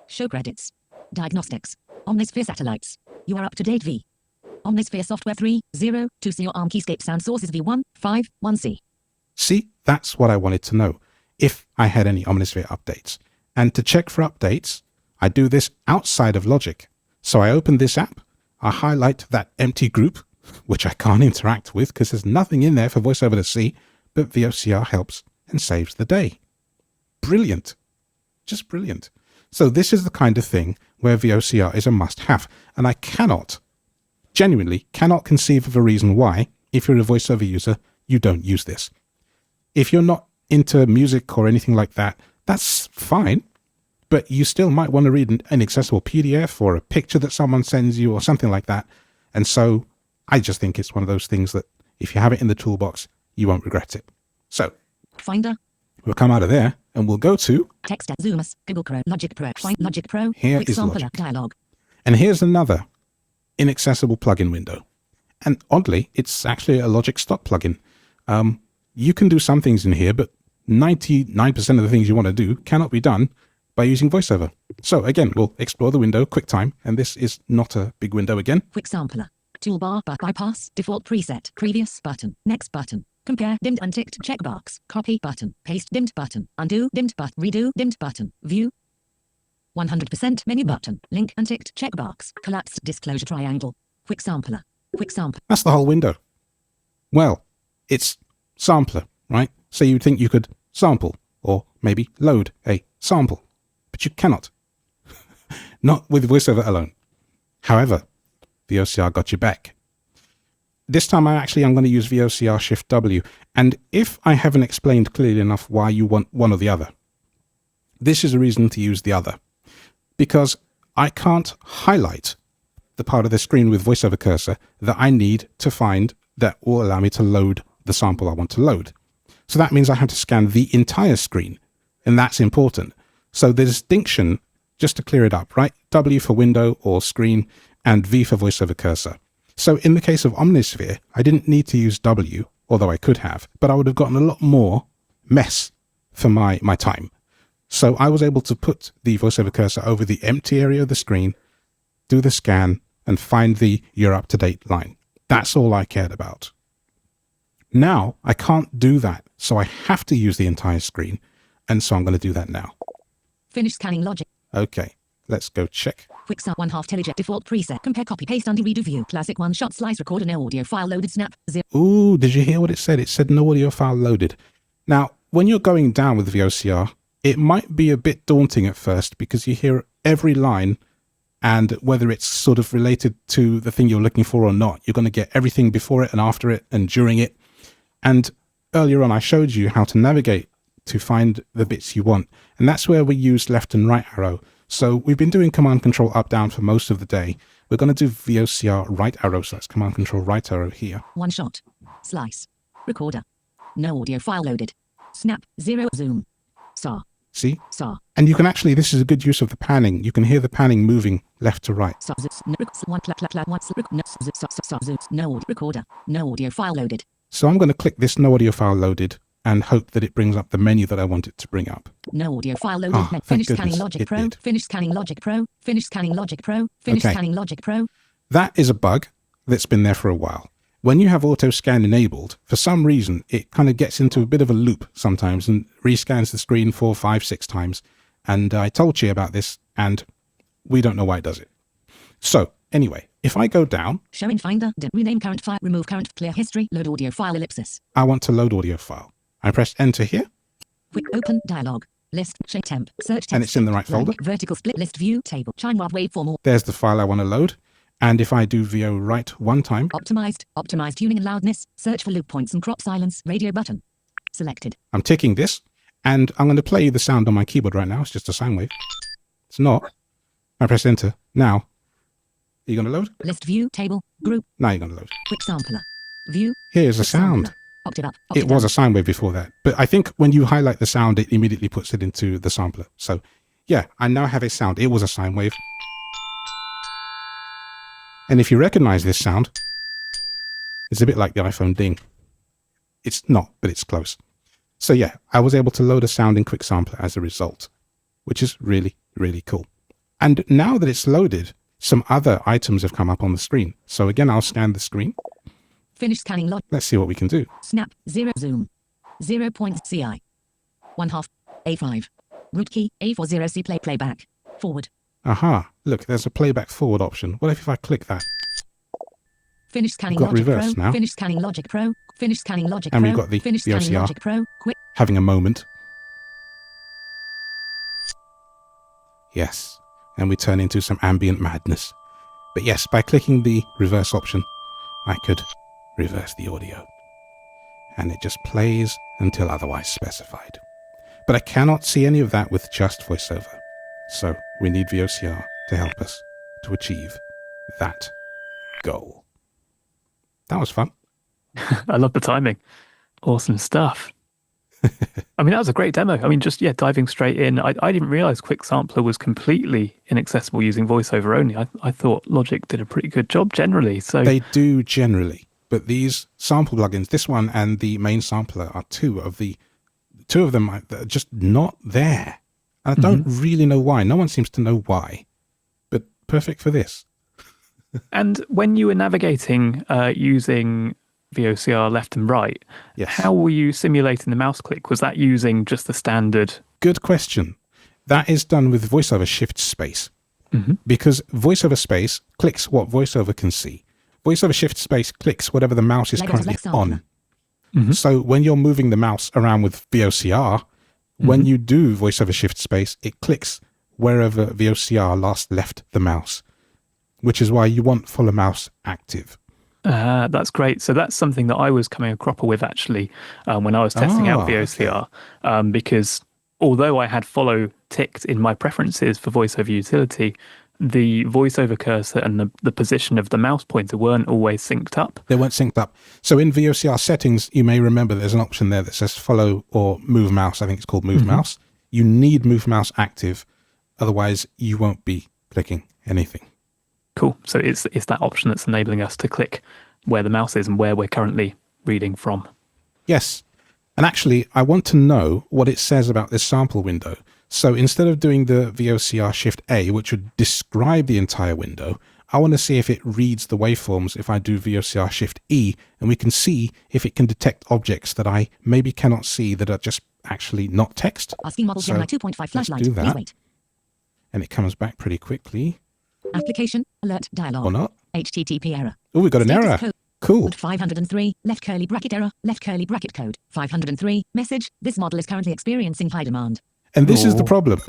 Show credits. Diagnostics. Omnisphere satellites. You are up to date V. Omnisphere software 3.0.2C your ARM keyscape sound sources V1.5.1C. See, that's what I wanted to know, if I had any Omnisphere updates. And to check for updates, I do this outside of Logic. So I open this app, I highlight that empty group, which I can't interact with because there's nothing in there for VoiceOver to see, but VOCR helps and saves the day. Brilliant. Just brilliant. So this is the kind of thing where VOCR is a must-have, and I genuinely cannot conceive of a reason why, if you're a VoiceOver user, you don't use this. If you're not into music or anything like that, that's fine, but you still might want to read an inaccessible PDF or a picture that someone sends you or something like that. And so I just think it's one of those things that if you have it in the toolbox, you won't regret it. So Finder. We'll come out of there and we'll go to Text Zoomus, Google Pro, Logic Pro, Find Logic Pro, Here Quick is Sampler Logic. dialog. And here's another inaccessible plugin window. And oddly, it's actually a Logic stock plugin. You can do some things in here, but 99% of the things you want to do cannot be done by using VoiceOver. So again, we'll explore the window QuickTime, and this is not a big window again. Quick Sampler. Toolbar, bypass, default preset, previous button, next button, compare, dimmed unticked, checkbox, copy button, paste dimmed button, undo dimmed button, redo dimmed button, view 100% menu button, link unticked, checkbox, collapsed disclosure triangle, quick sampler, quick sampler. That's the whole window. Well, it's sampler, right? So you'd think you could sample or maybe load a sample, but you cannot. Not with VoiceOver alone. However, VOCR got you back. This time I'm going to use VOCR Shift W, and if I haven't explained clearly enough why you want one or the other, this is a reason to use the other, because I can't highlight the part of the screen with VoiceOver cursor that I need to find that will allow me to load the sample I want to load. So that means I have to scan the entire screen, and that's important. So the distinction, just to clear it up, right? W for window or screen, and V for VoiceOver cursor. So in the case of Omnisphere, I didn't need to use W, although I could have, but I would have gotten a lot more mess for my time. So I was able to put the VoiceOver cursor over the empty area of the screen, do the scan, and find the you're up to date line. That's all I cared about. Now I can't do that, so I have to use the entire screen, and so I'm going to do that now. Finish scanning Logic. Okay, let's go check. Quick Sum 1/2 Telegent default preset. Compare copy paste undo redo view. Classic one shot slice recorder no audio file loaded snap 0. Ooh, did you hear what it said? It said no audio file loaded. Now, when you're going down with VOCR, it might be a bit daunting at first because you hear every line, and whether it's sort of related to the thing you're looking for or not, you're going to get everything before it and after it and during it. And earlier on, I showed you how to navigate to find the bits you want. And that's where we use left and right arrow. So we've been doing command control up down for most of the day. We're going to do VOCR right arrow. So that's command control right arrow here. One shot. Slice. Recorder. No audio file loaded. Snap 0 zoom. SAW. See? SAW. And you can actually, this is a good use of the panning. You can hear the panning moving left to right. No audio recorder. No audio file loaded. So I'm going to click this no audio file loaded and hope that it brings up the menu that I want it to bring up. No audio file loaded. Finish scanning Logic Pro. Finish scanning Logic Pro. Finish scanning Logic Pro. Finish scanning Logic Pro. That is a bug that's been there for a while. When you have auto scan enabled, for some reason, it kind of gets into a bit of a loop sometimes and rescans the screen 4, 5, 6 times. And I told you about this, and we don't know why it does it. So anyway, if I go down, show in Finder, rename current file, remove current, clear history, load audio file ellipsis. I want to load audio file. I press enter here. Quick open dialog. List, shape temp, search text. And it's in the right folder. Vertical split list view table. Chime wave waveform. There's the file I want to load. And if I do VO right one time. Optimized tuning and loudness. Search for loop points and crop silence. Radio button. Selected. I'm ticking this. And I'm going to play the sound on my keyboard right now. It's just a sine wave. It's not. I press enter. Now. Are you going to load? List view table. Group. Now you're going to load. Quick sampler. View. Here's a sound. Octave up. It was a sine wave before that. But I think when you highlight the sound, it immediately puts it into the sampler. So yeah, I now have a sound. It was a sine wave. And if you recognize this sound, it's a bit like the iPhone ding. It's not, but it's close. So yeah, I was able to load a sound in Quick Sampler as a result, which is really, really cool. And now that it's loaded, some other items have come up on the screen. So again, I'll scan the screen. Finish scanning log. Let's see what we can do. Snap. 0 zoom. 0 point CI. 1/2. A5. Root key. A40C playback. Forward. Aha, look, there's a playback forward option. What if I click that? Finish scanning We've got Logic reverse Pro. now. Finish scanning Logic Pro. Finish scanning Logic And Pro. we've got the Finish scanning VOCR. Logic Pro. Quick. Having a moment. Yes, and we turn into some ambient madness. But yes, by clicking the reverse option, I could reverse the audio. And it just plays until otherwise specified. But I cannot see any of that with just VoiceOver. So we need VOCR to help us to achieve that goal. That was fun. I love the timing. Awesome stuff. I mean, that was a great demo. I mean, just, diving straight in. I didn't realize Quick Sampler was completely inaccessible using VoiceOver only. I thought Logic did a pretty good job generally. So they do generally, but these sample plugins, this one and the main sampler, are two of them that are just not there. And I don't really know why. No one seems to know why, but perfect for this. And when you were navigating using VOCR left and right, Yes. how were you simulating the mouse click? Was that using just the standard? Good question. That is done with VoiceOver Shift Space. Because VoiceOver Space clicks what VoiceOver can see. VoiceOver Shift Space clicks whatever the mouse is currently on. So when you're moving the mouse around with VOCR, when you do VoiceOver Shift Space, it clicks wherever VOCR last left the mouse, which is why you want follow mouse active. That's great. So that's something that I was coming a cropper with actually when I was testing out VOCR, because although I had follow ticked in my preferences for VoiceOver utility, the VoiceOver cursor and the position of the mouse pointer weren't always synced up. They weren't synced up. So in VOCR settings, you may remember there's an option there that says follow or move mouse. I think it's called move mouse. You need move mouse active. Otherwise, you won't be clicking anything. Cool. So it's that option that's enabling us to click where the mouse is and where we're currently reading from. Yes. And actually, I want to know what it says about this sample window. So instead of doing the VOCR Shift A, which would describe the entire window, I want to see if it reads the waveforms if I do VOCR Shift E, and we can see if it can detect objects that I maybe cannot see that are just actually not text. Asking model Gemini 2.5 flashlight. do that. Please wait. And it comes back pretty quickly. Application alert dialog. Or not. HTTP error. Oh, we got an Status error. code. Cool. 503 left curly bracket error left curly bracket code 503 message. This model is currently experiencing high demand. And this is the problem.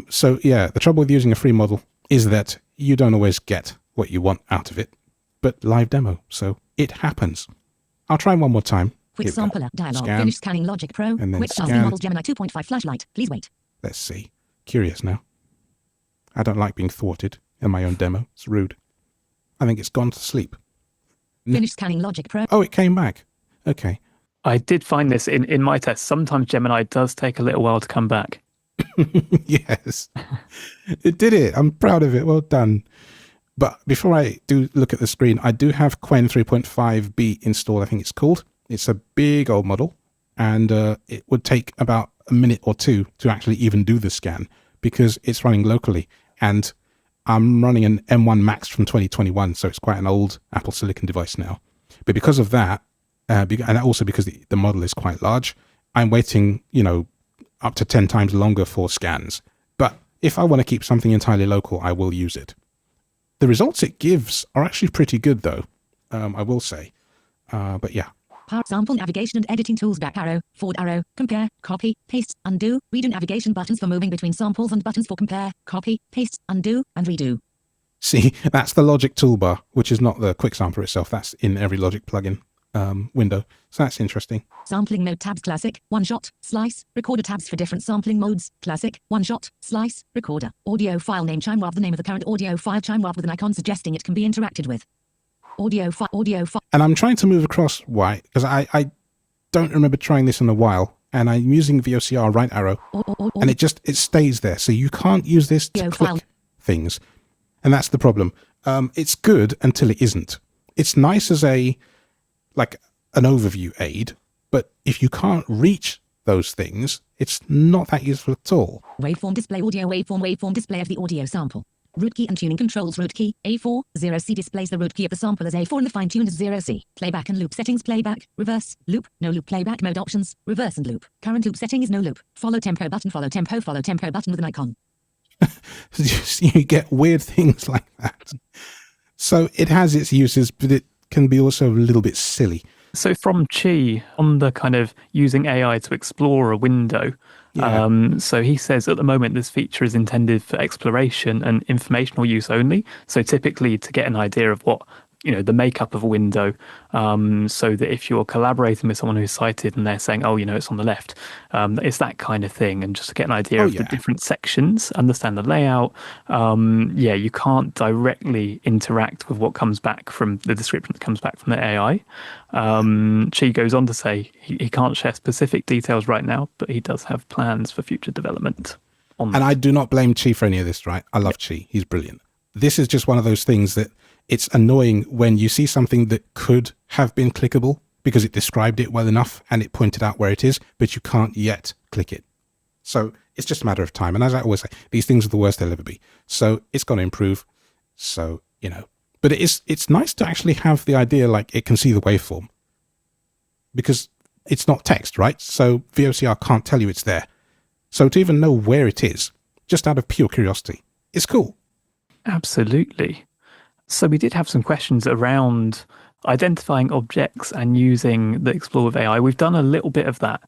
So yeah, the trouble with using a free model is that you don't always get what you want out of it. But live demo, so it happens. I'll try one more time. Quick Here we go. sampler dialog. Scan. Finish scanning Logic Pro. And then Quick scan. asking model Gemini 2.5 flashlight. Please wait. Let's see. Curious now. I don't like being thwarted in my own demo. It's rude. I think it's gone to sleep. Finish scanning Logic Pro. Oh, it came back. Okay. I did find this in my test. Sometimes Gemini does take a little while to come back. Yes. It did it. I'm proud of it. Well done. But before I do look at the screen, I do have Quen 3.5B installed, I think it's called. It's a big old model, and it would take about a minute or two to actually even do the scan because it's running locally. And I'm running an M1 Max from 2021, so it's quite an old Apple Silicon device now. But because of that, and also because the model is quite large, I'm waiting, up to 10 times longer for scans. But if I want to keep something entirely local, I will use it. The results it gives are actually pretty good, though, I will say. But yeah. Power sample navigation and editing tools. Back arrow, forward arrow, compare, copy, paste, undo, redo navigation buttons for moving between samples and buttons for compare, copy, paste, undo, and redo. See, that's the Logic toolbar, which is not the Quick Sampler itself. That's in every Logic plugin window. So that's interesting. Sampling mode tabs. Classic, one shot, slice, recorder tabs for different sampling modes. Classic, one shot, slice, recorder. Audio file name chime the name of the current audio file chime with an icon suggesting it can be interacted with. Audio file. And I'm trying to move across white because I don't remember trying this in a while. And I'm using VOCR right arrow and it stays there. So you can't use this to click things. And that's the problem. It's good until it isn't. It's nice as a an overview aid, but if you can't reach those things, it's not that useful at all. Waveform display audio waveform display of the audio sample. Root key and tuning controls root key A4 0C displays the root key of the sample as A4 and the fine tune as 0C. Playback and loop settings playback, reverse, loop, no loop playback mode options, reverse and loop. Current loop setting is no loop. Follow tempo button button with an icon. You get weird things like that. So it has its uses, but it can be also a little bit silly. So from Chi, on the kind of using AI to explore a window, so he says at the moment this feature is intended for exploration and informational use only. So typically to get an idea of what, the makeup of a window, so that if you're collaborating with someone who's sighted and they're saying, it's on the left, it's that kind of thing. And just to get an idea of the different sections, understand the layout. You can't directly interact with what comes back from the description that comes back from the AI. Chi goes on to say he can't share specific details right now, but he does have plans for future development on that. And I do not blame Chi for any of this, right? I love Chi. He's brilliant. This is just one of those things that it's annoying when you see something that could have been clickable because it described it well enough and it pointed out where it is, but you can't yet click it. So it's just a matter of time. And as I always say, these things are the worst they'll ever be. So it's going to improve. So, but it's nice to actually have the idea like it can see the waveform because it's not text, right? So VOCR can't tell you it's there. So to even know where it is, just out of pure curiosity, is cool. Absolutely. So we did have some questions around identifying objects and using the Explore with AI. We've done a little bit of that.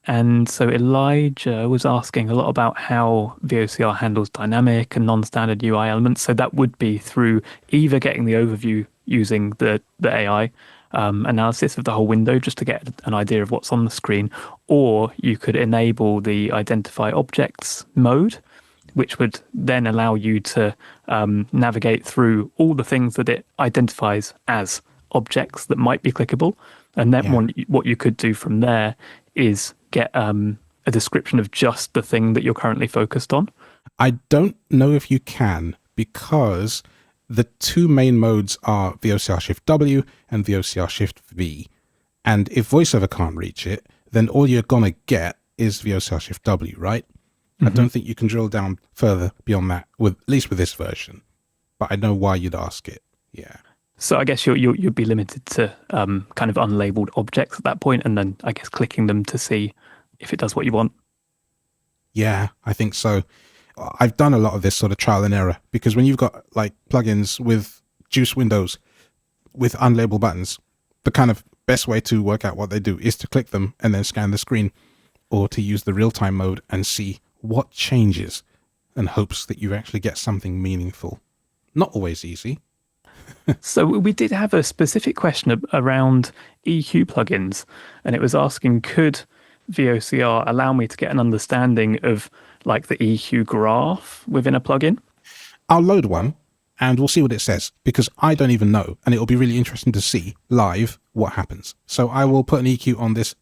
And so Elijah was asking a lot about how VOCR handles dynamic and non-standard UI elements. So that would be through either getting the overview using the AI analysis of the whole window just to get an idea of what's on the screen, or you could enable the identify objects mode, which would then allow you to navigate through all the things that it identifies as objects that might be clickable. And then what you could do from there is get a description of just the thing that you're currently focused on. I don't know if you can, because the two main modes are VOCR Shift W and VOCR Shift V. And if VoiceOver can't reach it, then all you're going to get is VOCR Shift W, right? I don't think you can drill down further beyond that, at least with this version. But I know why you'd ask it. Yeah. So I guess you'd be limited to kind of unlabeled objects at that point, and then I guess clicking them to see if it does what you want. Yeah, I think so. I've done a lot of this sort of trial and error, because when you've got like plugins with juice windows with unlabeled buttons, the kind of best way to work out what they do is to click them and then scan the screen, or to use the real-time mode and see what changes, and hopes that you actually get something meaningful. Not always easy. So we did have a specific question around EQ plugins, and it was asking, could VOCR allow me to get an understanding of like the EQ graph within a plugin? I'll load one and we'll see what it says, because I don't even know, and it'll be really interesting to see live what happens. So I will put an EQ on this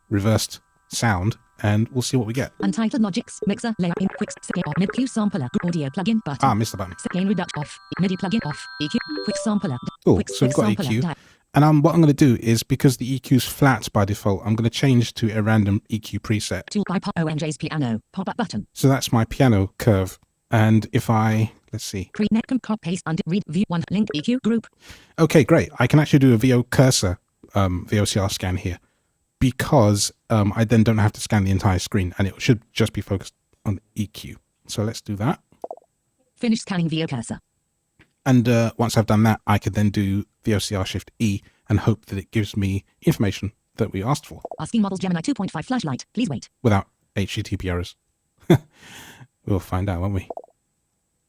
reversed sound and we'll see what we get. Untitled Logics, Mixer, Layer, in, Quick, Mid Q Sampler, Audio Plugin, Button. Missed the button. Gain Reduction, Off, MIDI Plugin, Off, EQ, Quick Sampler. Cool, so we've got EQ. And what I'm going to do is, because the EQ's flat by default, I'm going to change to a random EQ preset. Tool by ONJ's Piano, pop-up button. So that's my piano curve. And if I, let's see. Create copy paste under read view 1 link EQ group. Okay, great. I can actually do a VO cursor VOCR scan here, because I then don't have to scan the entire screen, and it should just be focused on EQ. So let's do that. Finish scanning VO cursor. And once I've done that, I could then do VOCR Shift E and hope that it gives me information that we asked for. Asking models Gemini 2.5 flashlight. Please wait. Without HTTP errors. We'll find out, won't we?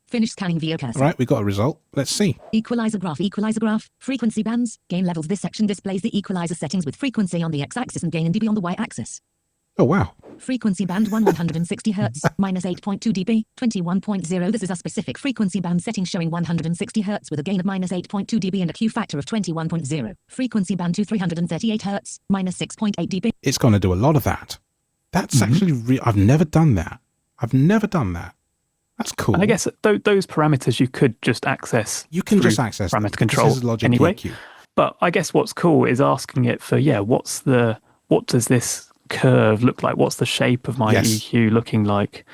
Finish scanning VO cursor. Right, we got a result. Let's see. Equalizer graph, frequency bands, gain levels. This section displays the equalizer settings with frequency on the x-axis and gain in dB on the y-axis. Oh, wow. Frequency band 160 Hz, minus 8.2 dB, 21.0. This is a specific frequency band setting showing 160 Hz with a gain of minus 8.2 dB and a Q factor of 21.0. Frequency band 338 Hz, minus 6.8 dB. It's going to do a lot of that. That's actually, I've never done that. That's cool. And I guess those parameters you could just access. You can just access parameter control Logic anyway. EQ. But I guess what's cool is asking it for, what does this curve look like? What's the shape of my Yes. EQ looking like?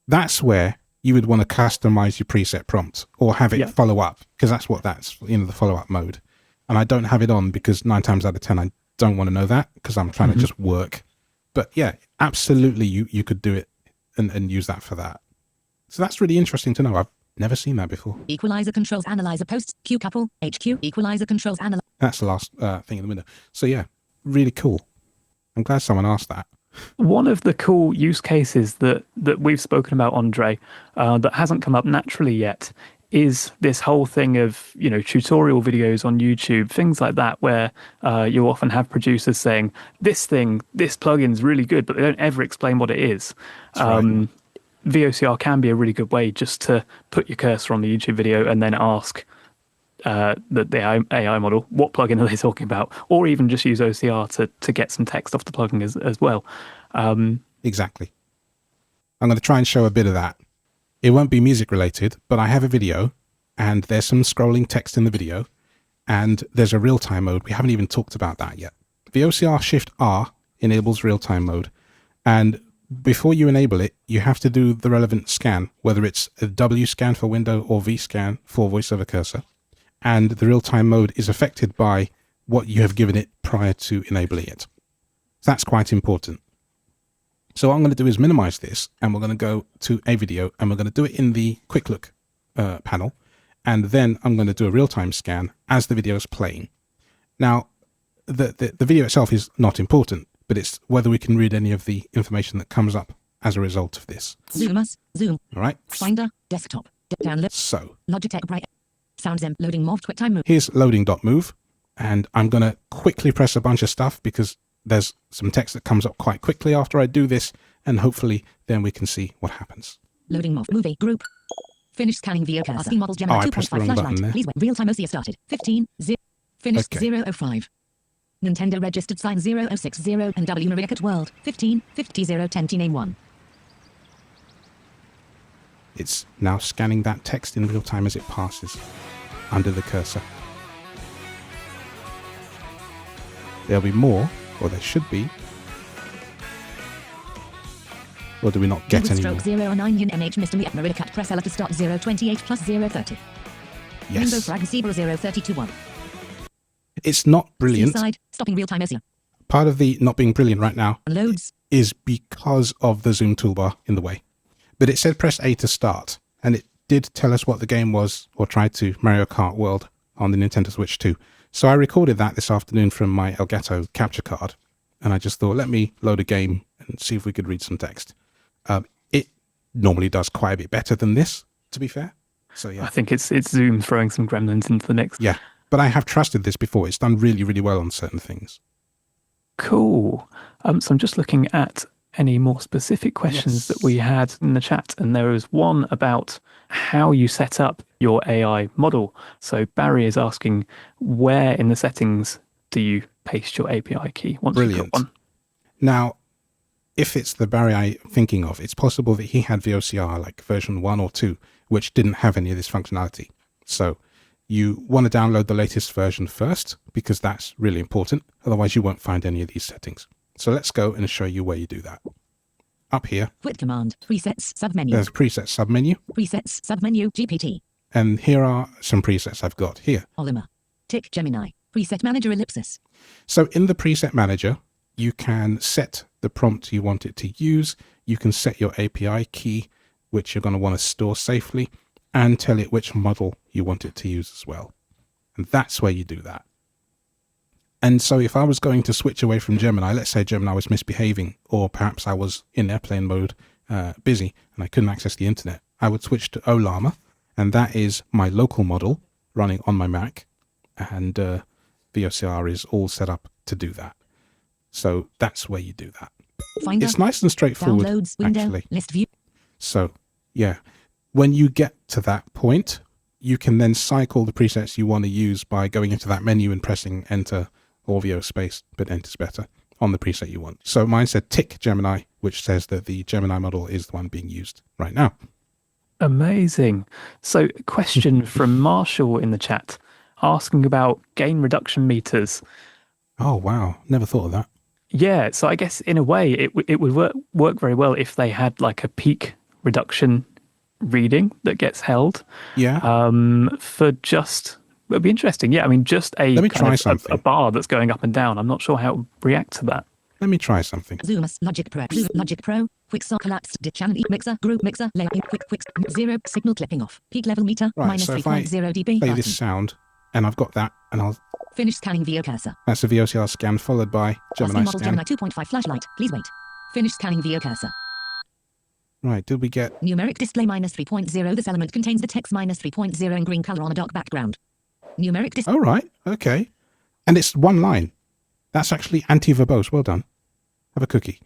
That's where you would want to customize your preset prompt or have it follow up, because that's the follow-up mode. And I don't have it on because 9 times out of 10, I don't want to know that because I'm trying to just work. But yeah, absolutely, you could do it and use that for that. So that's really interesting to know. I've never seen that before. Equalizer controls analyzer posts, Q couple, HQ, equalizer controls analyzer. That's the last thing in the window. So yeah, really cool. I'm glad someone asked that. One of the cool use cases that we've spoken about, Andre, that hasn't come up naturally yet is this whole thing of, tutorial videos on YouTube, things like that, where you often have producers saying, this plugin's really good, but they don't ever explain what it is. Right. VOCR can be a really good way just to put your cursor on the YouTube video and then ask the AI model, what plugin are they talking about? Or even just use OCR to get some text off the plugin as well. Exactly. I'm going to try and show a bit of that. It won't be music related, but I have a video and there's some scrolling text in the video and there's a real-time mode. We haven't even talked about that yet. VOCR Shift R enables real-time mode. And before you enable it, you have to do the relevant scan, whether it's a W scan for window or V scan for VoiceOver cursor. And the real-time mode is affected by what you have given it prior to enabling it. So that's quite important. So what I'm going to do is minimize this, and we're going to go to a video, and we're going to do it in the quick look panel. And then I'm going to do a real-time scan as the video is playing. Now, the video itself is not important, but it's whether we can read any of the information that comes up as a result of this. Zoom. All right. Finder, desktop, download. So Logitech Bright. Sound Zemp loading move QuickTime move. here's loading.move, and I'm going to quickly press a bunch of stuff because there's some text that comes up quite quickly after I do this, and hopefully then we can see what happens. Loading move. Movie group. Finish scanning VO Asking models Gemini I pressed the 2.5 wrong button flashlight. there. Please wait. Real-time OCR started. 15. Finished Okay. 005. Nintendo registered sign 0060 and W Mariacat World. 15. 50 10 name 1. It's now scanning that text in real time as it passes under the cursor. There'll be more, or there should be. Or do we not get any more? Stroke 09 in MH Mr. Me Mariacat press L to start 028 plus 030. Rainbow Yes. Frag Zebra 0321. It's not brilliant. Seaside, stopping real-time OCR. Part of the not being brilliant right now Loads. is because of the zoom toolbar in the way. But it said press A to start, and it did tell us what the game was, or tried to, Mario Kart World on the Nintendo Switch 2. So I recorded that this afternoon from my Elgato capture card, and I just thought, let me load a game and see if we could read some text. It normally does quite a bit better than this, to be fair. So yeah. I think it's Zoom throwing some gremlins into the mix. Yeah, but I have trusted this before. It's done really, really well on certain things. Cool. So I'm just looking at any more specific questions that we had in the chat, and there was one about how you set up your AI model. So Barry is asking, where in the settings do you paste your API key once you've got one? Now, if it's the Barry I'm thinking of, it's possible that he had VOCR like version 1 or 2, which didn't have any of this functionality. So you want to download the latest version first, because that's really important. Otherwise, you won't find any of these settings. So let's go and show you where you do that. Up here, Quit command. Presets submenu. there's a preset submenu, Presets submenu GPT. and here are some presets I've got here. Olimer. Tick Gemini. Preset manager ellipsis. So in the preset manager, you can set the prompt you want it to use. You can set your API key, which you're going to want to store safely, and tell it which model you want it to use as well. And that's where you do that. And so if I was going to switch away from Gemini, let's say Gemini was misbehaving, or perhaps I was in airplane mode, busy, and I couldn't access the internet, I would switch to Ollama, and that is my local model running on my Mac, and VOCR is all set up to do that. So that's where you do that. Finder. It's nice and straightforward, Downloads window. actually. List view. So, yeah, when you get to that point, you can then cycle the presets you want to use by going into that menu and pressing enter or VO space, but enter's better, on the preset you want. So mine said tick Gemini, which says that the Gemini model is the one being used right now. Amazing. So question from Marshall in the chat. asking about gain reduction meters. Oh, wow. Never thought of that. Yeah, so I guess in a way it would work very well if they had like a peak reduction reading that gets held. Yeah. For just it'd be interesting. Yeah, I mean, just a Let me kind try of something. a bar that's going up and down. I'm not sure how it would react to that. Let me try something. Zoom Logic Pro. Logic Pro. Quick start collapsed. Channel mixer. Group mixer. Layer quick 0 signal clipping off. Peak level meter. Right, minus so if I 3.0 dB. play this sound, and I've got that, and I'll... Finish scanning VO cursor. That's a VOCR scan followed by Gemini Austin model scan. Gemini 2.5 flashlight. Please wait. Finish scanning VO cursor. Right, did we get... Numeric display minus 3.0. This element contains the text minus 3.0 in green color on a dark background. Numeric display. Oh, right, okay. And it's one line. That's actually anti-verbose. Well done. Have a cookie.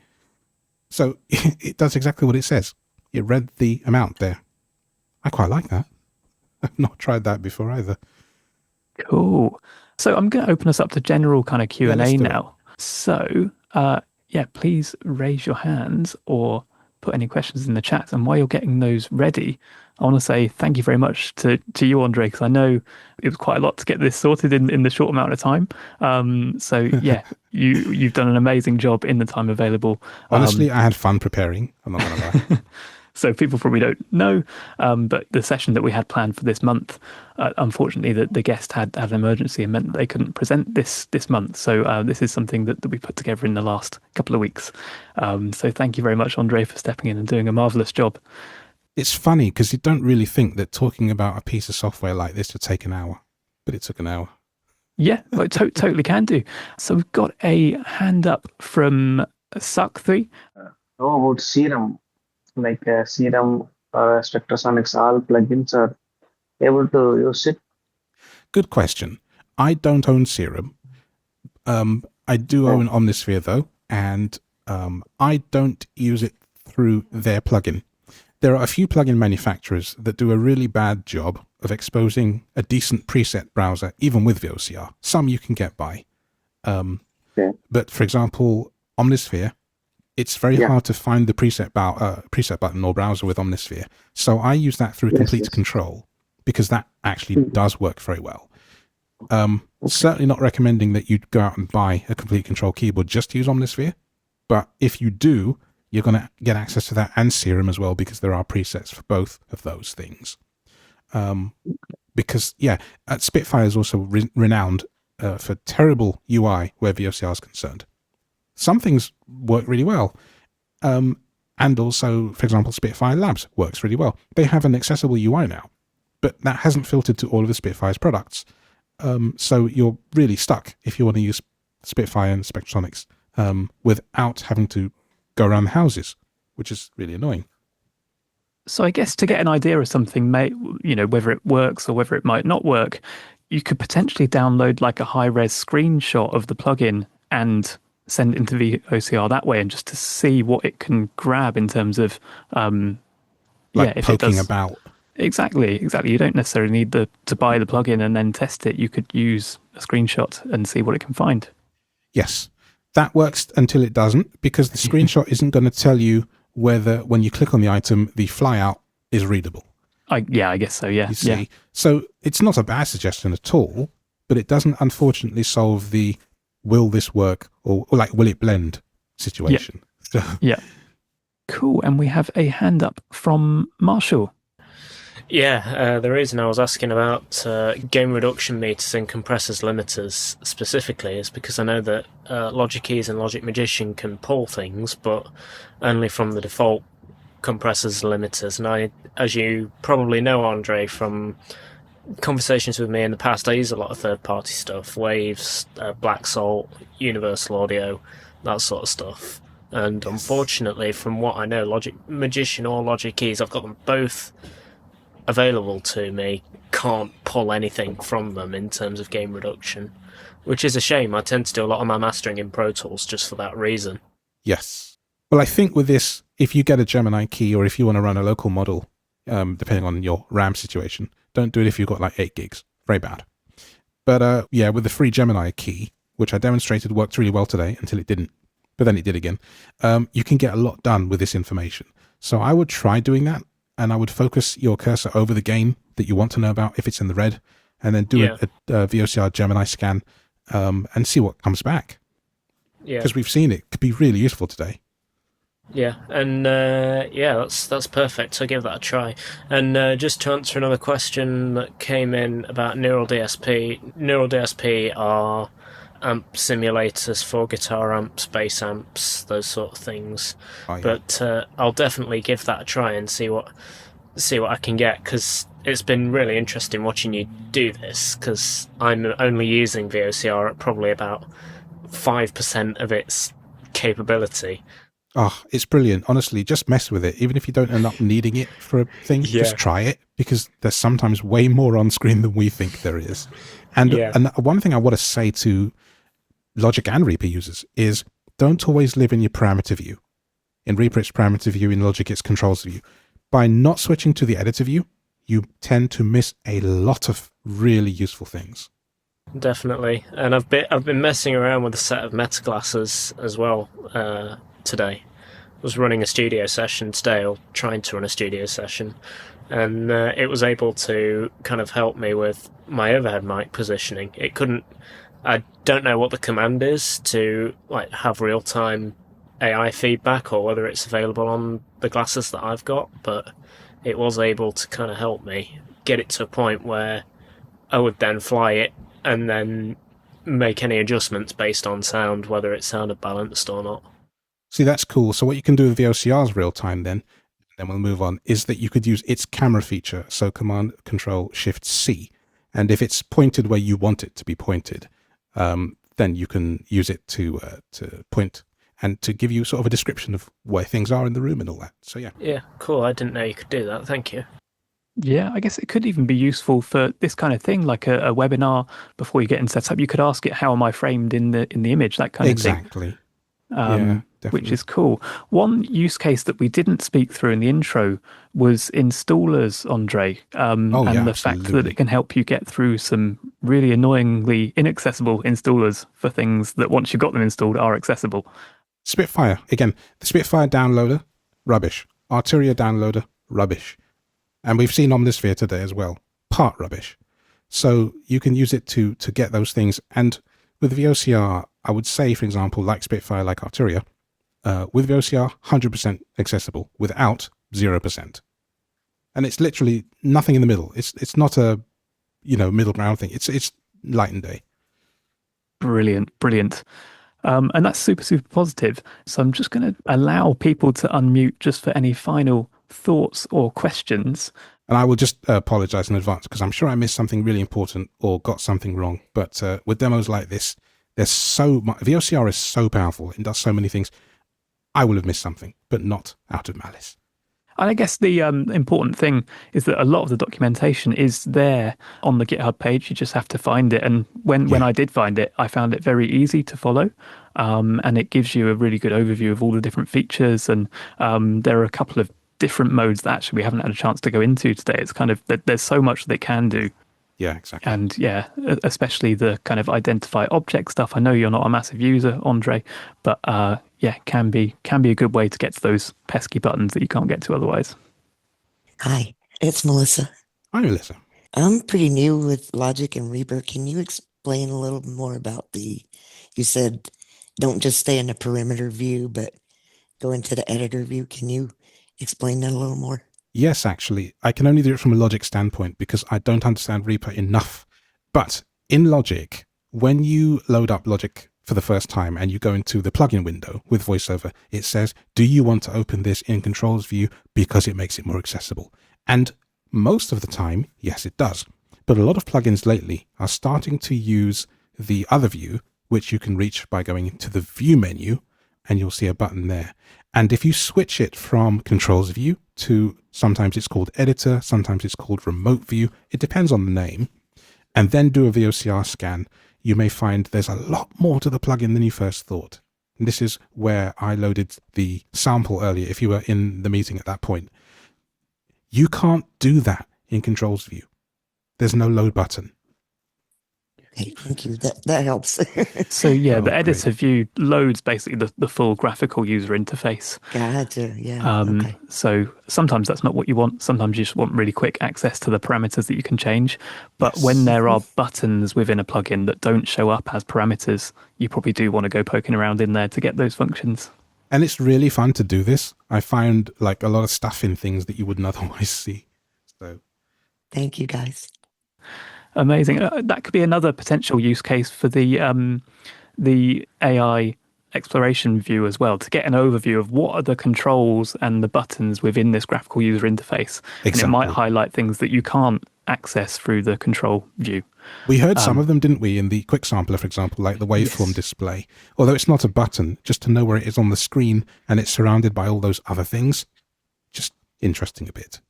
So it does exactly what it says. It read the amount there. I quite like that. I've not tried that before either. Cool. So I'm going to open us up to general kind of Q&A let's do now. So, yeah, please raise your hands or put any questions in the chat. And while you're getting those ready, I want to say thank you very much to you, Andre, because I know it was quite a lot to get this sorted in the short amount of time. So, yeah, you've done an amazing job in the time available. Honestly, I had fun preparing. I'm not going to lie. So people probably don't know, but the session that we had planned for this month, unfortunately, the guest had an emergency and meant that they couldn't present this month. So this is something that we put together in the last couple of weeks. So thank you very much, Andre, for stepping in and doing a marvellous job. It's funny because you don't really think that talking about a piece of software like this would take an hour, but it took an hour. Yeah, well, it totally can do. So we've got a hand up from Suck3. Know about Serum, like Serum or Spectrasonics, all plugins are able to use it. Good question. I don't own Serum. I do own Omnisphere though, and I don't use it through their plugin. There are a few plugin manufacturers that do a really bad job of exposing a decent preset browser, even with VOCR. Some you can get by. But for example, Omnisphere, it's very hard to find the preset button or browser with Omnisphere. So I use that through Complete Control because that actually does work very well. Certainly not recommending that you go out and buy a Complete Control keyboard just to use Omnisphere. But if you do, you're going to get access to that and Serum as well because there are presets for both of those things. Because, Spitfire is also renowned for terrible UI where VOCR is concerned. Some things work really well. And also, for example, Spitfire Labs works really well. They have an accessible UI now, but that hasn't filtered to all of the Spitfire's products. So you're really stuck if you want to use Spitfire and Spectrasonics without having to go around the houses, which is really annoying. So I guess to get an idea of something, whether it works or whether it might not work, you could potentially download like a high-res screenshot of the plugin and send it into VOCR that way, and just to see what it can grab in terms of, if poking it does about. Exactly. You don't necessarily need to buy the plugin and then test it. You could use a screenshot and see what it can find. Yes, that works until it doesn't, because the screenshot isn't going to tell you whether, when you click on the item, the flyout is readable. I guess so, yeah. You see? So it's not a bad suggestion at all, but it doesn't unfortunately solve the will this work or like will it blend situation. Yeah. Yeah. Cool. And we have a hand up from Marshall. Yeah, the reason I was asking about gain reduction meters and compressors limiters specifically is because I know that Logic Keys and Logic Magician can pull things, but only from the default compressors limiters. And as you probably know, Andre, from conversations with me in the past, I use a lot of third-party stuff, Waves, Black Salt, Universal Audio, that sort of stuff. And unfortunately, from what I know, Logic Magician or Logic Keys, I've got them both available to me, can't pull anything from them in terms of gain reduction, which is a shame. I tend to do a lot of my mastering in Pro Tools just for that reason. Yes. Well, I think with this, if you get a Gemini key or if you want to run a local model, depending on your RAM situation, don't do it if you've got like 8 gigs. Very bad. But with the free Gemini key, which I demonstrated worked really well today until it didn't, but then it did again, you can get a lot done with this information. So I would try doing that, and I would focus your cursor over the gain that you want to know about if it's in the red, and then do a VOCR Gemini scan and see what comes back. Yeah, because we've seen it could be really useful today. Yeah, and that's perfect. So give that a try. And just to answer another question that came in about Neural DSP. Neural DSP are amp simulators for guitar amps, bass amps, those sort of things. Oh, yeah. But I'll definitely give that a try and see what I can get, because it's been really interesting watching you do this, because I'm only using VOCR at probably about 5% of its capability. Oh, it's brilliant. Honestly, just mess with it. Even if you don't end up needing it for a thing, just try it, because there's sometimes way more on screen than we think there is. And one thing I want to say to Logic and Reaper users is don't always live in your parameter view. In Reaper, it's parameter view. In Logic, it's controls view. By not switching to the editor view, you tend to miss a lot of really useful things. Definitely. And I've been messing around with a set of meta glasses as well today. I was running a studio session today, or trying to run a studio session, and it was able to kind of help me with my overhead mic positioning. It couldn't. I don't know what the command is to have real-time AI feedback, or whether it's available on the glasses that I've got, but it was able to kind of help me get it to a point where I would then fly it and then make any adjustments based on sound, whether it sounded balanced or not. See, that's cool. So what you can do with VOCR's real time then we'll move on, is that you could use its camera feature. So Command Control Shift C. And if it's pointed where you want it to be pointed, then you can use it to point and to give you sort of a description of where things are in the room and all that. So yeah. Yeah, cool. I didn't know you could do that. Thank you. Yeah, I guess it could even be useful for this kind of thing, like a webinar. Before you get in setup, you could ask it, how am I framed in the image, that kind of thing. Exactly. Which is cool. One use case that we didn't speak through in the intro was installers, Andre, and the fact that it can help you get through some really annoyingly inaccessible installers for things that once you've got them installed are accessible. Spitfire, again, the Spitfire downloader, rubbish. Arturia downloader, rubbish. And we've seen Omnisphere today as well, part rubbish. So you can use it to get those things. And with VOCR, I would say, for example, like Spitfire, like Arturia, with VOCR, 100% accessible, without 0%. And it's literally nothing in the middle. It's not a middle ground thing. It's light and day. Brilliant. And that's super, super positive. So I'm just going to allow people to unmute just for any final thoughts or questions. And I will just apologize in advance, because I'm sure I missed something really important or got something wrong. But with demos like this, there's so much. VOCR is so powerful. It does so many things. I will have missed something, but not out of malice. And I guess the important thing is that a lot of the documentation is there on the GitHub page. You just have to find it. And when I did find it, I found it very easy to follow. And it gives you a really good overview of all the different features. And there are a couple of different modes that actually we haven't had a chance to go into today. It's kind of, there's so much that it can do. Yeah, exactly. And especially the kind of identify object stuff. I know you're not a massive user, Andre, but can be a good way to get to those pesky buttons that you can't get to otherwise. Hi, it's Melissa. Hi, Melissa. I'm pretty new with Logic and Reaper. Can you explain a little more about you said don't just stay in the perimeter view, but go into the editor view. Can you explain that a little more? Yes, actually. I can only do it from a Logic standpoint because I don't understand Reaper enough. But in Logic, when you load up Logic for the first time and you go into the plugin window with VoiceOver, it says, do you want to open this in controls view because it makes it more accessible? And most of the time, yes, it does. But a lot of plugins lately are starting to use the other view, which you can reach by going into the view menu, and you'll see a button there. And if you switch it from controls view to, sometimes it's called editor, sometimes it's called remote view, it depends on the name, and then do a VOCR scan, you may find there's a lot more to the plugin than you first thought. And this is where I loaded the sample earlier, if you were in the meeting at that point. You can't do that in controls view. There's no load button. Okay, thank you. That helps. So yeah, Oh, the great. editor view loads basically the full graphical user interface. Gotcha. Yeah. Okay. So sometimes that's not what you want. Sometimes you just want really quick access to the parameters that you can change. But Yes. when there are buttons within a plugin that don't show up as parameters, you probably do want to go poking around in there to get those functions. And it's really fun to do this. I found like a lot of stuff in things that you wouldn't otherwise see. So Thank you, guys. Amazing. That could be another potential use case for the AI exploration view as well, to get an overview of what are the controls and the buttons within this graphical user interface. Exactly. And it might highlight things that you can't access through the control view. We heard some of them, didn't we, in the quick sampler, for example, like the waveform display. Although it's not a button, just to know where it is on the screen and it's surrounded by all those other things. Just interesting a bit.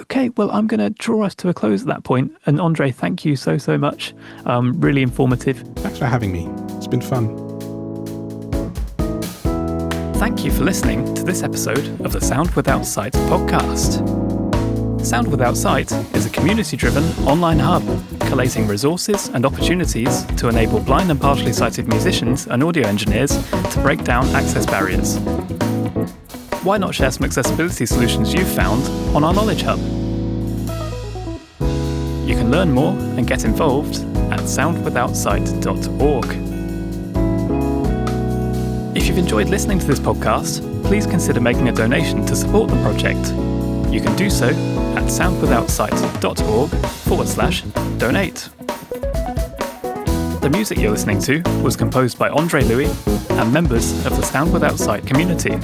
Okay, well, I'm going to draw us to a close at that point. And Andre, thank you so much. Really informative. Thanks for having me. It's been fun. Thank you for listening to this episode of the Sound Without Sight podcast. Sound Without Sight is a community-driven online hub, collating resources and opportunities to enable blind and partially sighted musicians and audio engineers to break down access barriers. Why not share some accessibility solutions you've found on our Knowledge Hub? You can learn more and get involved at soundwithoutsight.org. If you've enjoyed listening to this podcast, please consider making a donation to support the project. You can do so at soundwithoutsight.org/donate. The music you're listening to was composed by Andre Louis and members of the Sound Without Sight community.